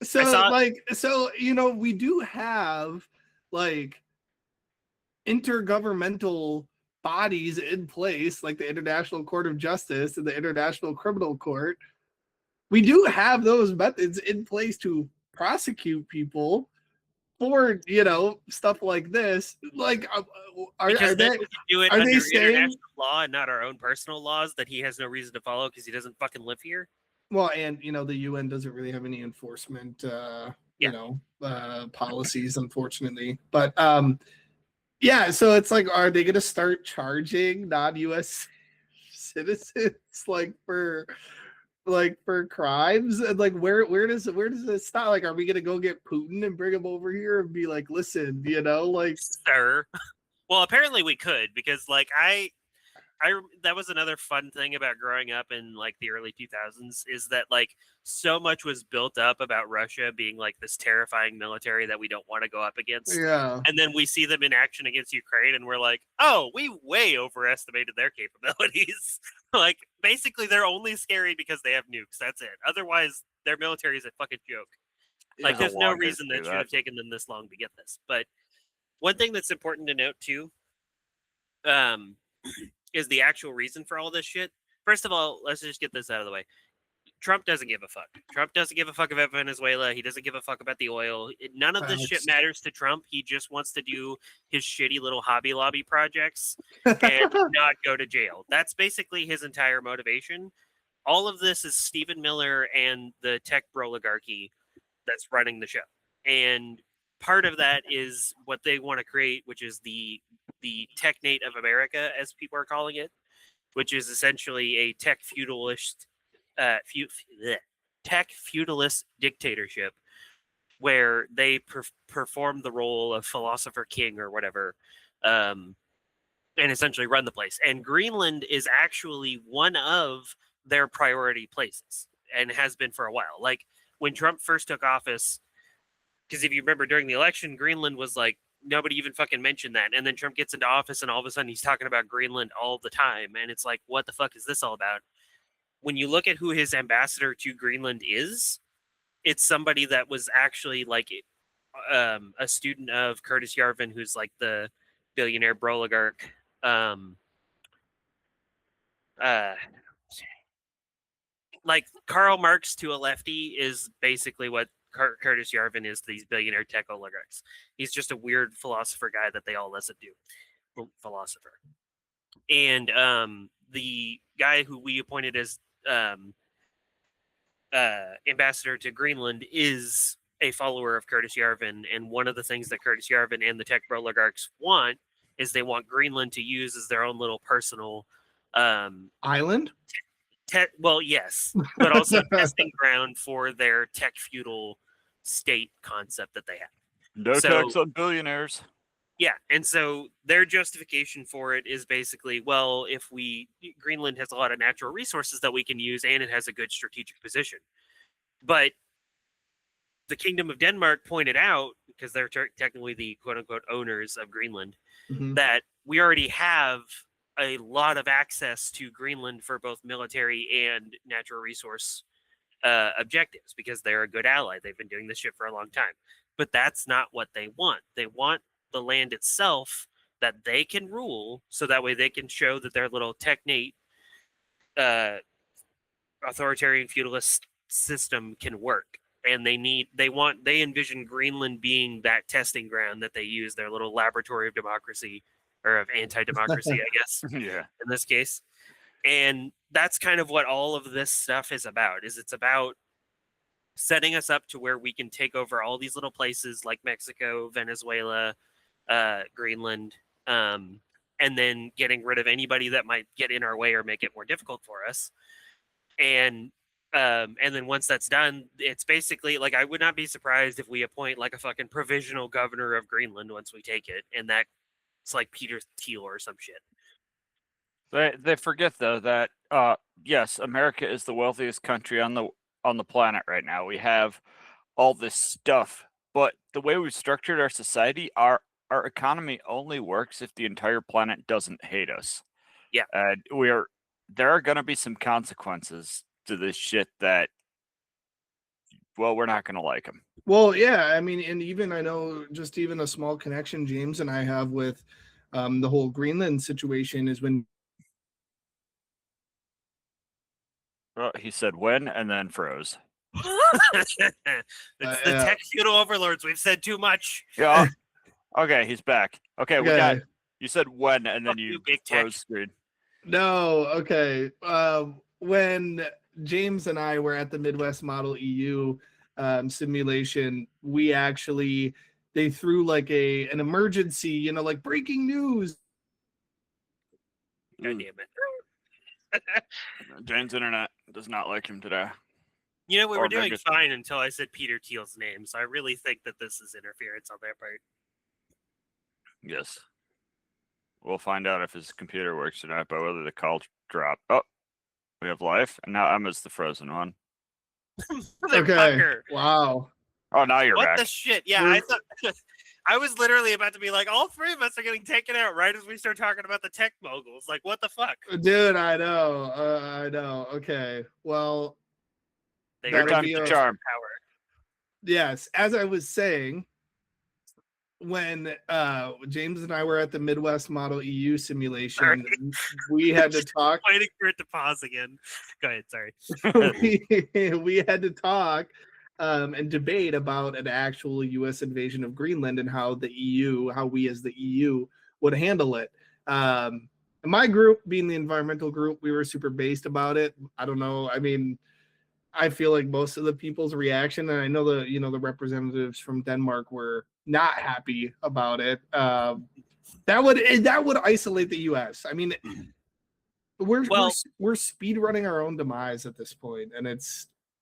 [SPEAKER 8] So we do have like intergovernmental bodies in place, like the International Court of Justice and the International Criminal Court. We do have those methods in place to prosecute people for stuff like this. Like, are they
[SPEAKER 9] do it
[SPEAKER 8] are
[SPEAKER 9] under
[SPEAKER 8] they saying
[SPEAKER 9] international law and not our own personal laws that he has no reason to follow because he doesn't fucking live here?
[SPEAKER 8] Well, and the UN doesn't really have any enforcement policies, unfortunately. But yeah, so it's like, are they gonna start charging non-US citizens for crimes? And like, where does it stop? Like, are we gonna go get Putin and bring him over here and be like, listen,
[SPEAKER 9] sir? Well, apparently we could, because like that was another fun thing about growing up in like the early 2000s is that like so much was built up about Russia being like this terrifying military that we don't want to go up against.
[SPEAKER 8] Yeah.
[SPEAKER 9] And then we see them in action against Ukraine and we're like, oh, we way overestimated their capabilities. Like basically they're only scary because they have nukes. That's it. Otherwise, their military is a fucking joke. Like there's no reason that should have taken them this long to get this. But one thing that's important to note too, is the actual reason for all this shit. First of all, let's just get this out of the way. Trump doesn't give a fuck. Trump doesn't give a fuck about Venezuela. He doesn't give a fuck about the oil. None of this shit matters to Trump. He just wants to do his shitty little Hobby Lobby projects and not go to jail. That's basically his entire motivation. All of this is Stephen Miller and the tech oligarchy that's running the show. And part of that is what they want to create, which is the technate of America, as people are calling it, which is essentially a tech feudalist dictatorship where they perform the role of philosopher king or whatever, and essentially run the place. And Greenland is actually one of their priority places and has been for a while. Like when Trump first took office, because if you remember during the election, Greenland was like, nobody even fucking mentioned that. And then Trump gets into office and all of a sudden he's talking about Greenland all the time. And it's like, what the fuck is this all about? When you look at who his ambassador to Greenland is, it's somebody that was actually like a student of Curtis Yarvin, who's like the billionaire oligarch. Like Karl Marx to a lefty is basically what Curtis Yarvin is to these billionaire tech oligarchs. He's just a weird philosopher guy that they all listen to. Philosopher. And the guy who we appointed as ambassador to Greenland is a follower of Curtis Yarvin. And one of the things that Curtis Yarvin and the tech oligarchs want is they want Greenland to use as their own little personal
[SPEAKER 8] island.
[SPEAKER 9] Well, yes, but also testing ground for their tech feudal state concept that they have.
[SPEAKER 10] No tax on billionaires.
[SPEAKER 9] Yeah, and so their justification for it is basically, well, Greenland has a lot of natural resources that we can use, and it has a good strategic position. But the Kingdom of Denmark pointed out, because they're technically the quote-unquote owners of Greenland, that we already have a lot of access to Greenland for both military and natural resource objectives because they're a good ally. They've been doing this shit for a long time. But that's not what they want. They want the land itself that they can rule, so that way they can show that their little technate authoritarian feudalist system can work. And they envision Greenland being that testing ground that they use, their little laboratory of democracy or of anti-democracy, I guess.
[SPEAKER 10] Yeah.
[SPEAKER 9] In this case. And that's kind of what all of this stuff is about, it's about setting us up to where we can take over all these little places like Mexico, Venezuela, Greenland, and then getting rid of anybody that might get in our way or make it more difficult for us. And then once that's done, it's basically like, I would not be surprised if we appoint like a fucking provisional governor of Greenland once we take it. And that it's like Peter Thiel or some shit.
[SPEAKER 10] They forget though that yes, America is the wealthiest country on the planet right now. We have all this stuff, but the way we've structured our society, our economy only works if the entire planet doesn't hate us.
[SPEAKER 9] Yeah,
[SPEAKER 10] there are going to be some consequences to this shit that, well, we're not going to like them.
[SPEAKER 8] Well, yeah, I mean, and even I know just even a small connection James and I have with the whole Greenland situation is when.
[SPEAKER 10] Well, he said when and then froze.
[SPEAKER 9] It's the tech feudal overlords. We've said too much.
[SPEAKER 10] Yeah. Okay, he's back. Okay, we got. You said when and then you froze screen.
[SPEAKER 8] No, okay. When James and I were at the Midwest Model EU simulation, they threw like an emergency, like breaking news.
[SPEAKER 9] God damn it.
[SPEAKER 10] Jane's internet does not like him today.
[SPEAKER 9] We were doing fine until I said Peter Thiel's name, so I really think that this is interference on their part.
[SPEAKER 10] Yes. We'll find out if his computer works or not by whether the call drop. Oh, we have life, and now Emma's the frozen one.
[SPEAKER 8] Okay. Wow.
[SPEAKER 10] Oh, now you're
[SPEAKER 9] what
[SPEAKER 10] back.
[SPEAKER 9] The shit? Yeah, I thought I was literally about to be like, all three of us are getting taken out right as we start talking about the tech moguls. Like, what the fuck?
[SPEAKER 8] Dude, I know. I know. Okay. Well,
[SPEAKER 10] Third time's the charm.
[SPEAKER 9] Power.
[SPEAKER 8] Yes, as I was saying, when James and I were at the Midwest Model EU simulation, we had to talk.
[SPEAKER 9] Waiting for it to pause again. Go ahead. Sorry.
[SPEAKER 8] we had to talk and debate about an actual U.S. invasion of Greenland and how we as the EU would handle it. My group, being the environmental group, we were super based about it. I don't know. I mean, I feel like most of the people's reaction, and I know the representatives from Denmark were not happy about it. That would isolate the U.S. I mean, we're speed running our own demise at this point, and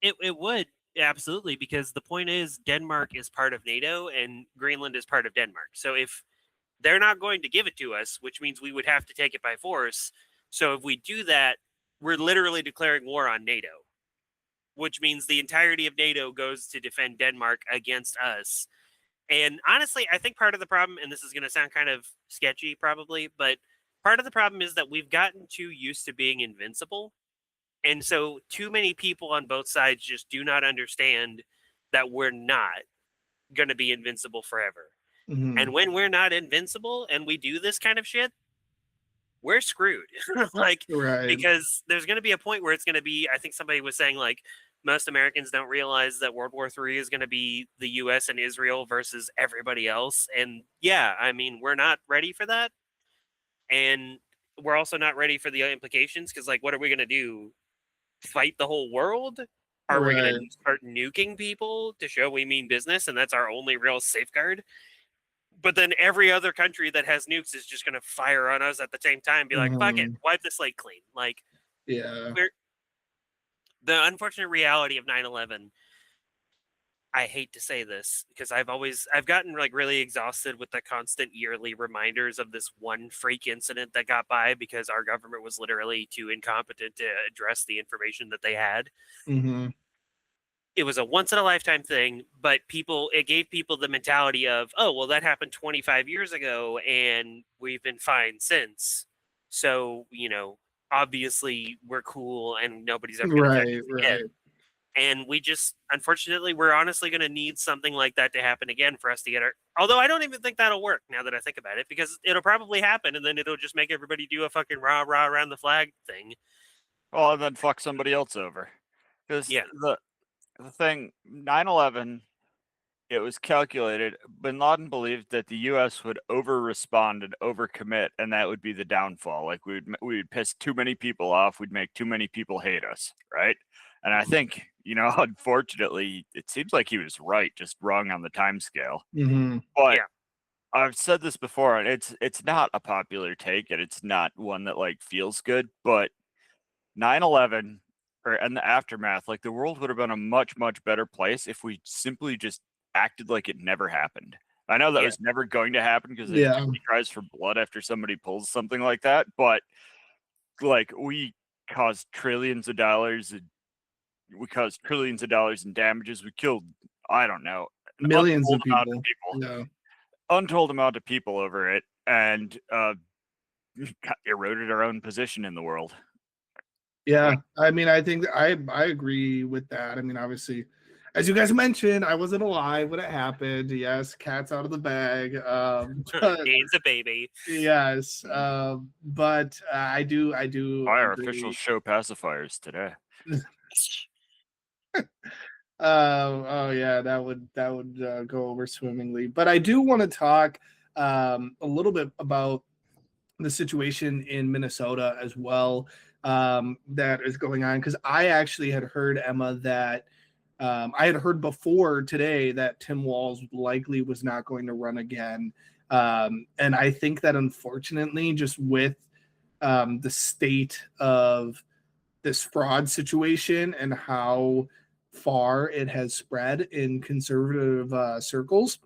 [SPEAKER 9] it would absolutely, because the point is Denmark is part of NATO and Greenland is part of Denmark. So if they're not going to give it to us, which means we would have to take it by force. So if we do that, we're literally declaring war on NATO, which means the entirety of NATO goes to defend Denmark against us. And honestly, I think part of the problem, and this is going to sound kind of sketchy probably, but part of the problem is that we've gotten too used to being invincible. And so too many people on both sides just do not understand that we're not going to be invincible forever.
[SPEAKER 8] Mm-hmm.
[SPEAKER 9] And when we're not invincible and we do this kind of shit, we're screwed. Because there's going to be a point where it's going to be, I think somebody was saying, like, most Americans don't realize that World War III is going to be the U.S. and Israel versus everybody else. And yeah, I mean, we're not ready for that. And we're also not ready for the implications, because, like, what are we going to do? Fight the whole world? Are we going to start nuking people to show we mean business and that's our only real safeguard? But then every other country that has nukes is just going to fire on us at the same time, be like, fuck it, wipe the slate clean. Like,
[SPEAKER 8] yeah.
[SPEAKER 9] The unfortunate reality of 9/11, I hate to say this because I've gotten like really exhausted with the constant yearly reminders of this one freak incident that got by because our government was literally too incompetent to address the information that they had.
[SPEAKER 8] Mm-hmm.
[SPEAKER 9] It was a once in a lifetime thing, but it gave people the mentality of, oh, well, that happened 25 years ago and we've been fine since. So, obviously we're cool and nobody's ever going to touch us again. And unfortunately, we're honestly going to need something like that to happen again for us to get although I don't even think that'll work now that I think about it, because it'll probably happen and then it'll just make everybody do a fucking rah rah around the flag thing.
[SPEAKER 10] Well, and then fuck somebody else over. Because the thing, 9/11, it was calculated. Bin Laden believed that the U.S. would over-respond and overcommit, and that would be the downfall. Like, we would piss too many people off. We'd make too many people hate us, right? And I think, unfortunately, it seems like he was right, just wrong on the time scale.
[SPEAKER 8] Mm-hmm.
[SPEAKER 10] But I've said this before, and it's not a popular take, and it's not one that, like, feels good, but 9/11, and the aftermath, like, the world would have been a much, much better place if we simply just acted like it never happened. I know that was never going to happen because everybody cries for blood after somebody pulls something like that, but like, we caused trillions of dollars in damages. We killed, I don't know,
[SPEAKER 8] millions of people.
[SPEAKER 10] Untold amount of people over it, and eroded our own position in the world.
[SPEAKER 8] Yeah, I mean, I think I agree with that. I mean, obviously, as you guys mentioned, I wasn't alive when it happened. Yes, cat's out of the bag.
[SPEAKER 9] He's a baby.
[SPEAKER 8] Yes, but I do.
[SPEAKER 10] Our official show pacifiers today.
[SPEAKER 8] Oh yeah, that would go over swimmingly. But I do want to talk a little bit about the situation in Minnesota as well, that is going on, because I actually had heard, Emma, that I had heard before today that Tim Walz likely was not going to run again, and I think that unfortunately, just with the state of this fraud situation and how far it has spread in conservative circles,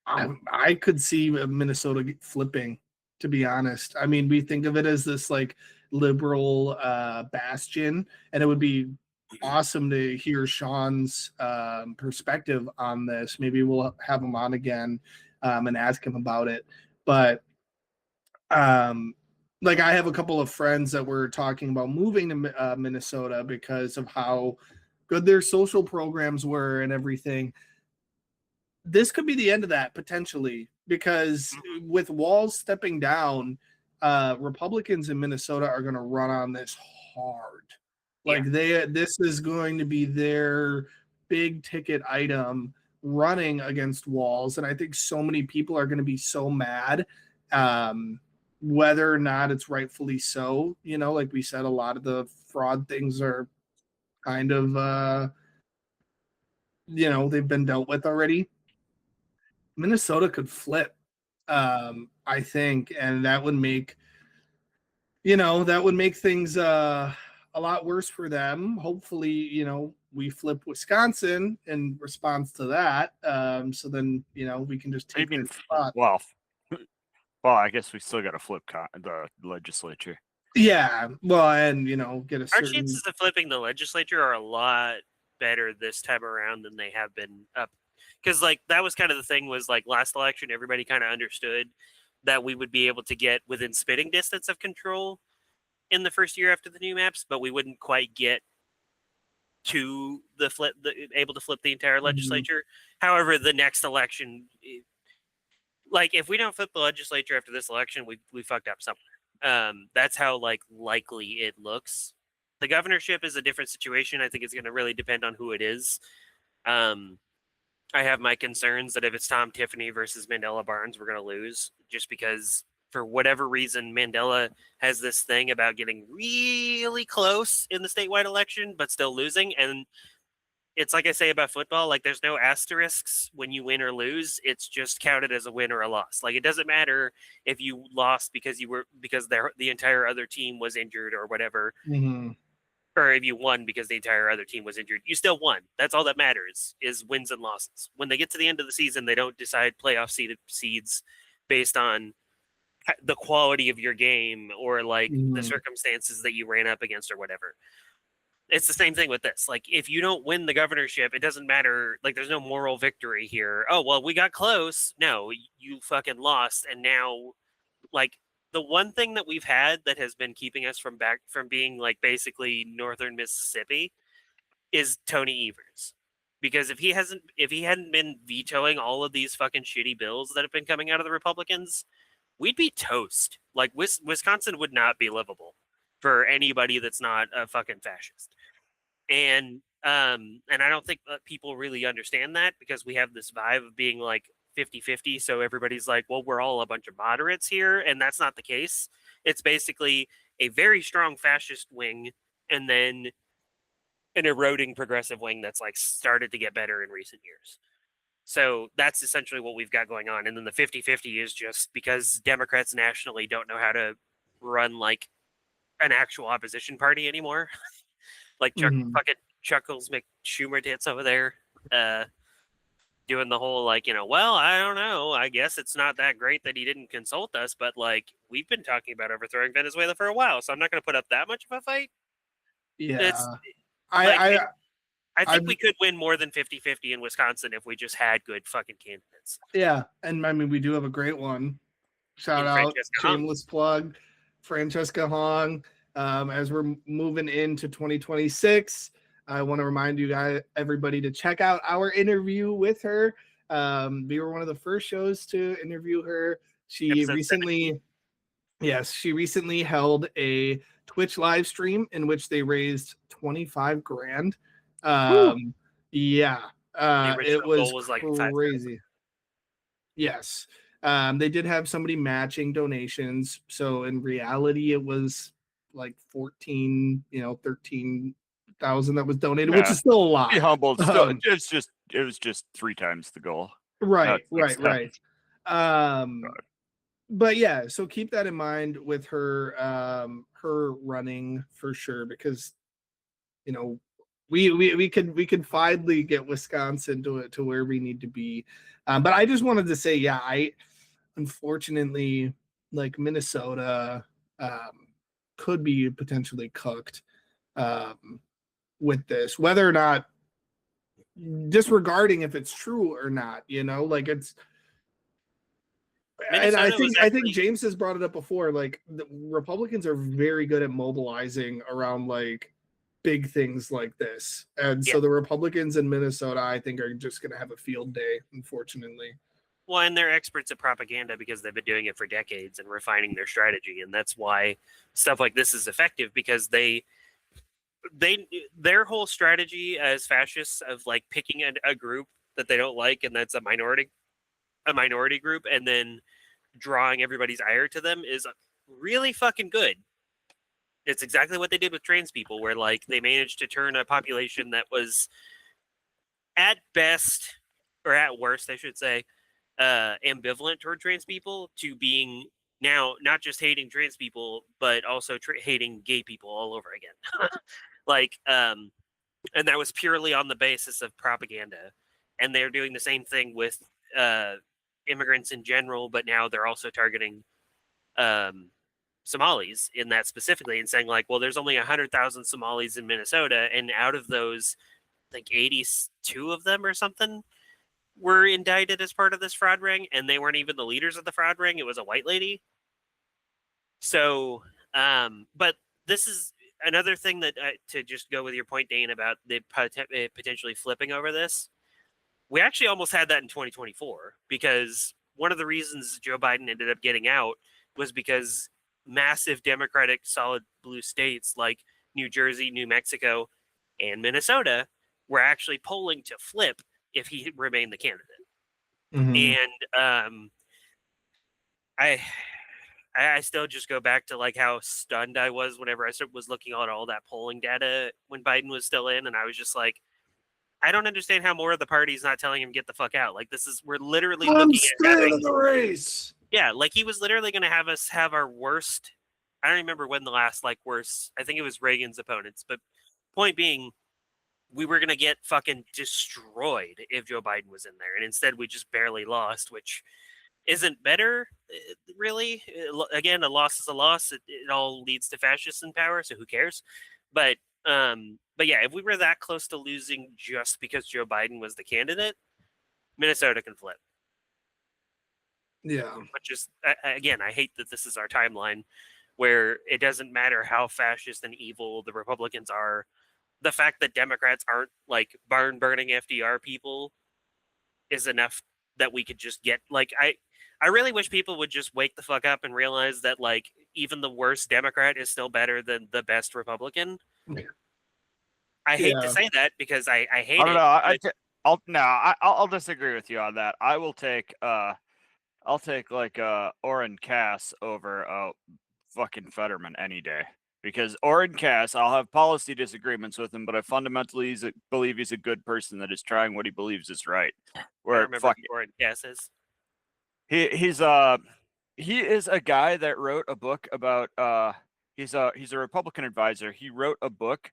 [SPEAKER 8] I could see Minnesota flipping, to be honest. I mean, we think of it as this like liberal bastion, and it would be awesome to hear Sean's perspective on this. Maybe we'll have him on again and ask him about it. But like I have a couple of friends that were talking about moving to Minnesota because of how good their social programs were and everything. This could be the end of that potentially because with Walz stepping down, Republicans in Minnesota are going to run on this hard. Like this is going to be their big ticket item running against Walz, and I think so many people are going to be so mad, whether or not it's rightfully so. You know, like we said, a lot of the fraud things are kind of, you know, they've been dealt with already. Minnesota could flip, I think, and that would make, you know, that would make things a lot worse for them. Hopefully, you know, we flip Wisconsin in response to that. So then, you know, we can just take their spot.
[SPEAKER 10] Well, I guess we still got to flip the legislature.
[SPEAKER 8] Yeah, well, and you know, get a
[SPEAKER 9] Our
[SPEAKER 8] certain.
[SPEAKER 9] chances of flipping the legislature are a lot better this time around than they have been up. Because like that was kind of the thing was like last election, everybody kind of understood that we would be able to get within spitting distance of control in the first year after the new maps, but we wouldn't quite get to able to flip the entire legislature. However, the next election, like if we don't flip the legislature after this election, we fucked up somewhere. That's how like likely it looks. The governorship is a different situation. I think it's going to really depend on who it is. I have my concerns that if it's Tom Tiffany versus Mandela Barnes, we're going to lose just because for whatever reason, Mandela has this thing about getting really close in the statewide election, but still losing. And it's like I say about football, like there's no asterisks when you win or lose. It's just counted as a win or a loss. Like it doesn't matter if you lost because the entire other team was injured or whatever. Or if you won because the entire other team was injured, you still won. That's all that matters is wins and losses. When they get to the end of the season, they don't decide playoff seeds based on the quality of your game or like the circumstances that you ran up against or whatever. It's the same thing with this. Like if you don't win the governorship, it doesn't matter. Like there's no moral victory here. Oh, well, we got close. No, you fucking lost. And now like the one thing that we've had that has been keeping us from being like basically northern Mississippi is Tony Evers. Because if he hadn't been vetoing all of these fucking shitty bills that have been coming out of the Republicans, we'd be toast. Like Wisconsin would not be livable for anybody that's not a fucking fascist. And I don't think people really understand that because we have this vibe of being like 50-50. So everybody's like, well, we're all a bunch of moderates here. And that's not the case. It's basically a very strong fascist wing and then an eroding progressive wing that's like started to get better in recent years. So that's essentially what we've got going on. And then the 50-50 is just because Democrats nationally don't know how to run like an actual opposition party anymore. Like fucking Chuckles McSchumer tits over there. Doing the whole like, you know, well, I don't know. I guess it's not that great that he didn't consult us, but like we've been talking about overthrowing Venezuela for a while, so I'm not going to put up that much of a fight.
[SPEAKER 8] Yeah,
[SPEAKER 9] I think we could win more than 50-50 in Wisconsin if we just had good fucking candidates.
[SPEAKER 8] Yeah, and I mean we do have a great one. Shout out, shameless plug, Francesca Hong. As we're moving into 2026. I want to remind you guys, everybody, to check out our interview with her. We were one of the first shows to interview her. She recently held a Twitch live stream in which they raised $25,000. It was like crazy. Yes. They did have somebody matching donations. So in reality, it was like 13,000 that was donated, which is still a lot.
[SPEAKER 10] Be humble. It was just 3 times the goal.
[SPEAKER 8] Right. But yeah, so keep that in mind with her running for sure, because you know we can finally get Wisconsin to where we need to be. But I just wanted to say, yeah, I unfortunately like Minnesota could be potentially cooked with this, whether or not disregarding if it's true or not, like it's.
[SPEAKER 9] Minnesota
[SPEAKER 8] And I think James has brought it up before. Like the Republicans are very good at mobilizing around like big things like this, and so the Republicans in Minnesota, I think, are just going to have a field day, unfortunately.
[SPEAKER 9] Well, and they're experts at propaganda because they've been doing it for decades and refining their strategy, and that's why stuff like this is effective, because their whole strategy as fascists of like picking a group that they don't like, and that's a minority group, and then drawing everybody's ire to them is really fucking good. It's exactly what they did with trans people, where like they managed to turn a population that was at best, or at worst, I should say, ambivalent toward trans people, to being now not just hating trans people, but also hating gay people all over again. Like, and that was purely on the basis of propaganda. And they're doing the same thing with immigrants in general, but now they're also targeting Somalis in that specifically, and saying like, well, there's only 100,000 Somalis in Minnesota, and out of those, like 82 of them or something were indicted as part of this fraud ring, and they weren't even the leaders of the fraud ring. It was a white lady. So, but this is another thing that, to just go with your point, Dane, about the potentially flipping over this. We actually almost had that in 2024, because one of the reasons Joe Biden ended up getting out was because massive Democratic solid blue states like New Jersey, New Mexico, and Minnesota were actually polling to flip if he remained the candidate. And I still just go back to like how stunned I was whenever I was looking at all that polling data when Biden was still in, and I was just like, I don't understand how more of the party's not telling him get the fuck out. Like, we're literally looking at having
[SPEAKER 8] the race.
[SPEAKER 9] Yeah, like he was literally going to have us have our worst. I don't remember when the last worst. I think it was Reagan's opponents. But point being, we were going to get fucking destroyed if Joe Biden was in there, and instead we just barely lost, which isn't better, really. Again, a loss is a loss. It all leads to fascists in power, so who cares? But yeah, if we were that close to losing just because Joe Biden was the candidate, Minnesota can flip.
[SPEAKER 8] Yeah.
[SPEAKER 9] But just, again, I hate that this is our timeline where it doesn't matter how fascist and evil the Republicans are. The fact that Democrats aren't like barn burning FDR people is enough that we could just get I really wish people would just wake the fuck up and realize that like even the worst Democrat is still better than the best Republican. I hate to say that because I hate it.
[SPEAKER 10] I don't know. I'll disagree with you on that. I'll take like Orrin Cass over fucking Fetterman any day, because Orrin Cass, I'll have policy disagreements with him, but I fundamentally believe he's a good person that is trying what he believes is right.
[SPEAKER 9] Where I remember who Orrin Cass is.
[SPEAKER 10] He is a guy that wrote a book about he's a Republican advisor. He wrote a book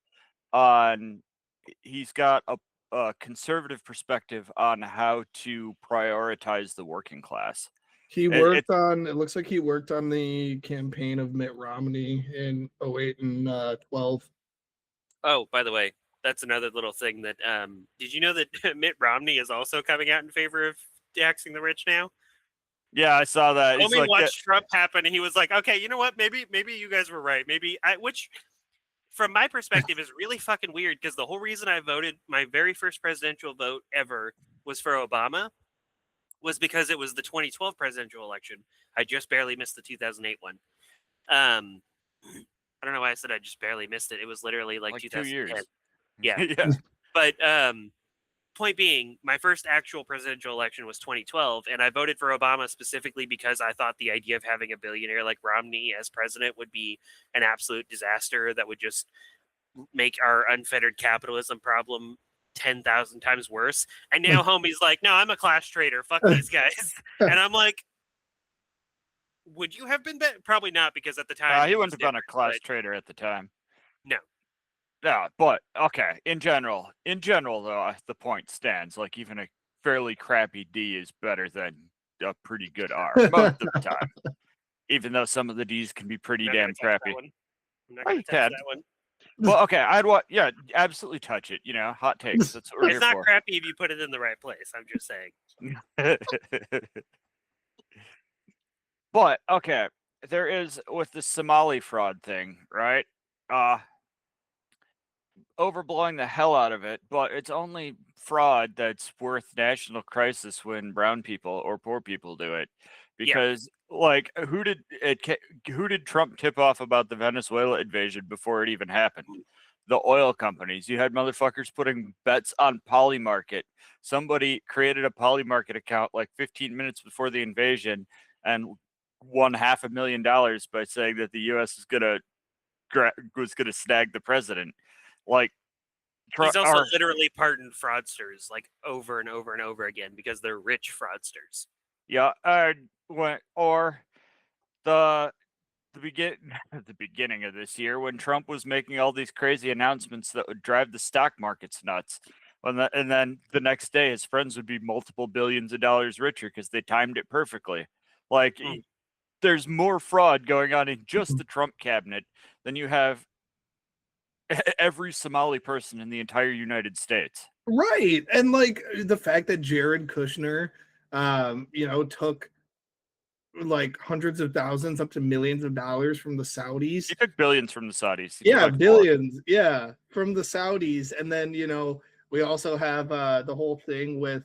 [SPEAKER 10] on, he's got a conservative perspective on how to prioritize the working class.
[SPEAKER 8] He worked on, it looks like he worked on the campaign of Mitt Romney in 08 and 12.
[SPEAKER 9] Oh, by the way, that's another little thing that, did you know that Mitt Romney is also coming out in favor of taxing the rich now?
[SPEAKER 10] Yeah, I saw that.
[SPEAKER 9] Homie watched Trump happen, and he was like, okay, you know what? Maybe you guys were right. Which, from my perspective, is really fucking weird, because the whole reason I voted, my very first presidential vote ever was for Obama, was because it was the 2012 presidential election. I just barely missed the 2008 one. I don't know why I said I just barely missed it. It was literally like 2010. 2 years. Yeah.
[SPEAKER 10] Yeah.
[SPEAKER 9] But point being, my first actual presidential election was 2012, and I voted for Obama specifically because I thought the idea of having a billionaire like Romney as president would be an absolute disaster that would just make our unfettered capitalism problem 10,000 times worse. And now homie's like, no, I'm a class traitor. Fuck these guys. And I'm like, would you have been Probably not, because at the time
[SPEAKER 10] he wouldn't have been a class traitor at the time.
[SPEAKER 9] No.
[SPEAKER 10] Yeah, but okay. In general, though, the point stands. Like even a fairly crappy D is better than a pretty good R most of the time. Even though some of the D's can be pretty damn crappy.
[SPEAKER 9] I'm not gonna touch that one.
[SPEAKER 10] Well, okay, yeah, absolutely touch it. Hot takes. That's what we're
[SPEAKER 9] It's
[SPEAKER 10] here
[SPEAKER 9] not
[SPEAKER 10] for.
[SPEAKER 9] crappy if you put it in the right place. I'm just saying.
[SPEAKER 10] But okay, there is with the Somali fraud thing, right? Overblowing the hell out of it, but it's only fraud that's worth national crisis when brown people or poor people do it. Because like who did Trump tip off about the Venezuela invasion before it even happened? The oil companies. You had motherfuckers putting bets on Polymarket. Somebody created a Polymarket account like 15 minutes before the invasion and won $500,000 by saying that the U.S. was gonna snag the president. Like
[SPEAKER 9] he's also literally pardoned fraudsters like over and over and over again because they're rich fraudsters.
[SPEAKER 10] Yeah, or the beginning of this year when Trump was making all these crazy announcements that would drive the stock markets nuts. And then the next day, his friends would be multiple billions of dollars richer because they timed it perfectly. Like, there's more fraud going on in just the Trump cabinet than you have every Somali person in the entire United States.
[SPEAKER 8] Right. And like the fact that Jared Kushner, took like hundreds of thousands up to millions of dollars from the Saudis.
[SPEAKER 10] He took billions from the Saudis.
[SPEAKER 8] Yeah, billions. Yeah, from the Saudis. And then, we also have the whole thing with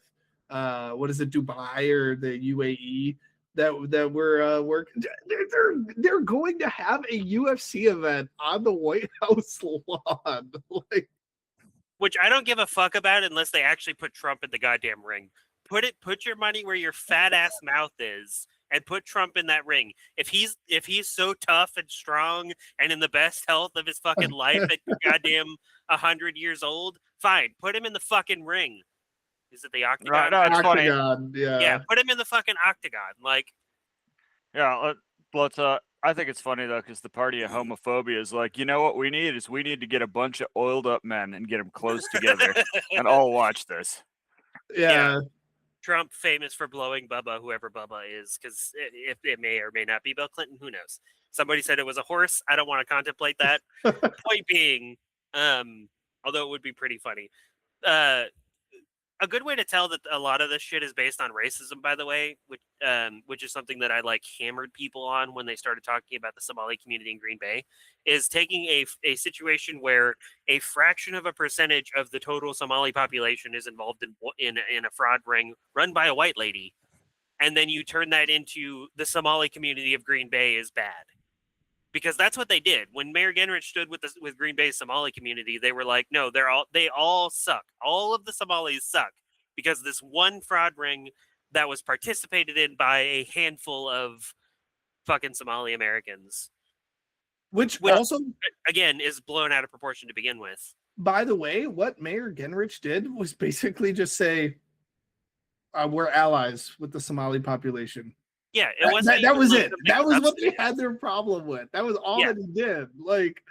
[SPEAKER 8] what is it, Dubai or the UAE that we're working. They're going to have a UFC event on the White House lawn.
[SPEAKER 9] Which I don't give a fuck about unless they actually put Trump in the goddamn ring. Put your money where your fat ass mouth is and put Trump in that ring. If he's so tough and strong and in the best health of his fucking life at goddamn 100 years old, fine. Put him in the fucking ring. Is it the octagon?
[SPEAKER 10] Right, no, it's
[SPEAKER 8] octagon,
[SPEAKER 10] funny.
[SPEAKER 8] Yeah,
[SPEAKER 9] put him in the fucking octagon. Like,
[SPEAKER 10] yeah, let's I think it's funny though because the party of homophobia is like, you know what we need to get a bunch of oiled up men and get them close together and all watch this.
[SPEAKER 8] Yeah.
[SPEAKER 9] Trump famous for blowing Bubba, whoever Bubba is, because if it may or may not be Bill Clinton, who knows? Somebody said it was a horse. I don't want to contemplate that. Point being, although it would be pretty funny, a good way to tell that a lot of this shit is based on racism, by the way, which is something that I like hammered people on when they started talking about the Somali community in Green Bay, is taking a situation where a fraction of a percentage of the total Somali population is involved in a fraud ring run by a white lady, and then you turn that into the Somali community of Green Bay is bad. Because that's what they did. When Mayor Genrich stood with Green Bay's Somali community, they were like, no, they all suck. All of the Somalis suck because this one fraud ring that was participated in by a handful of fucking Somali Americans.
[SPEAKER 8] Which also,
[SPEAKER 9] again, is blown out of proportion to begin with.
[SPEAKER 8] By the way, what Mayor Genrich did was basically just say, we're allies with the Somali population.
[SPEAKER 9] Yeah, it wasn't.
[SPEAKER 8] That was it. That was what they had their problem with. That was all that he did. Like,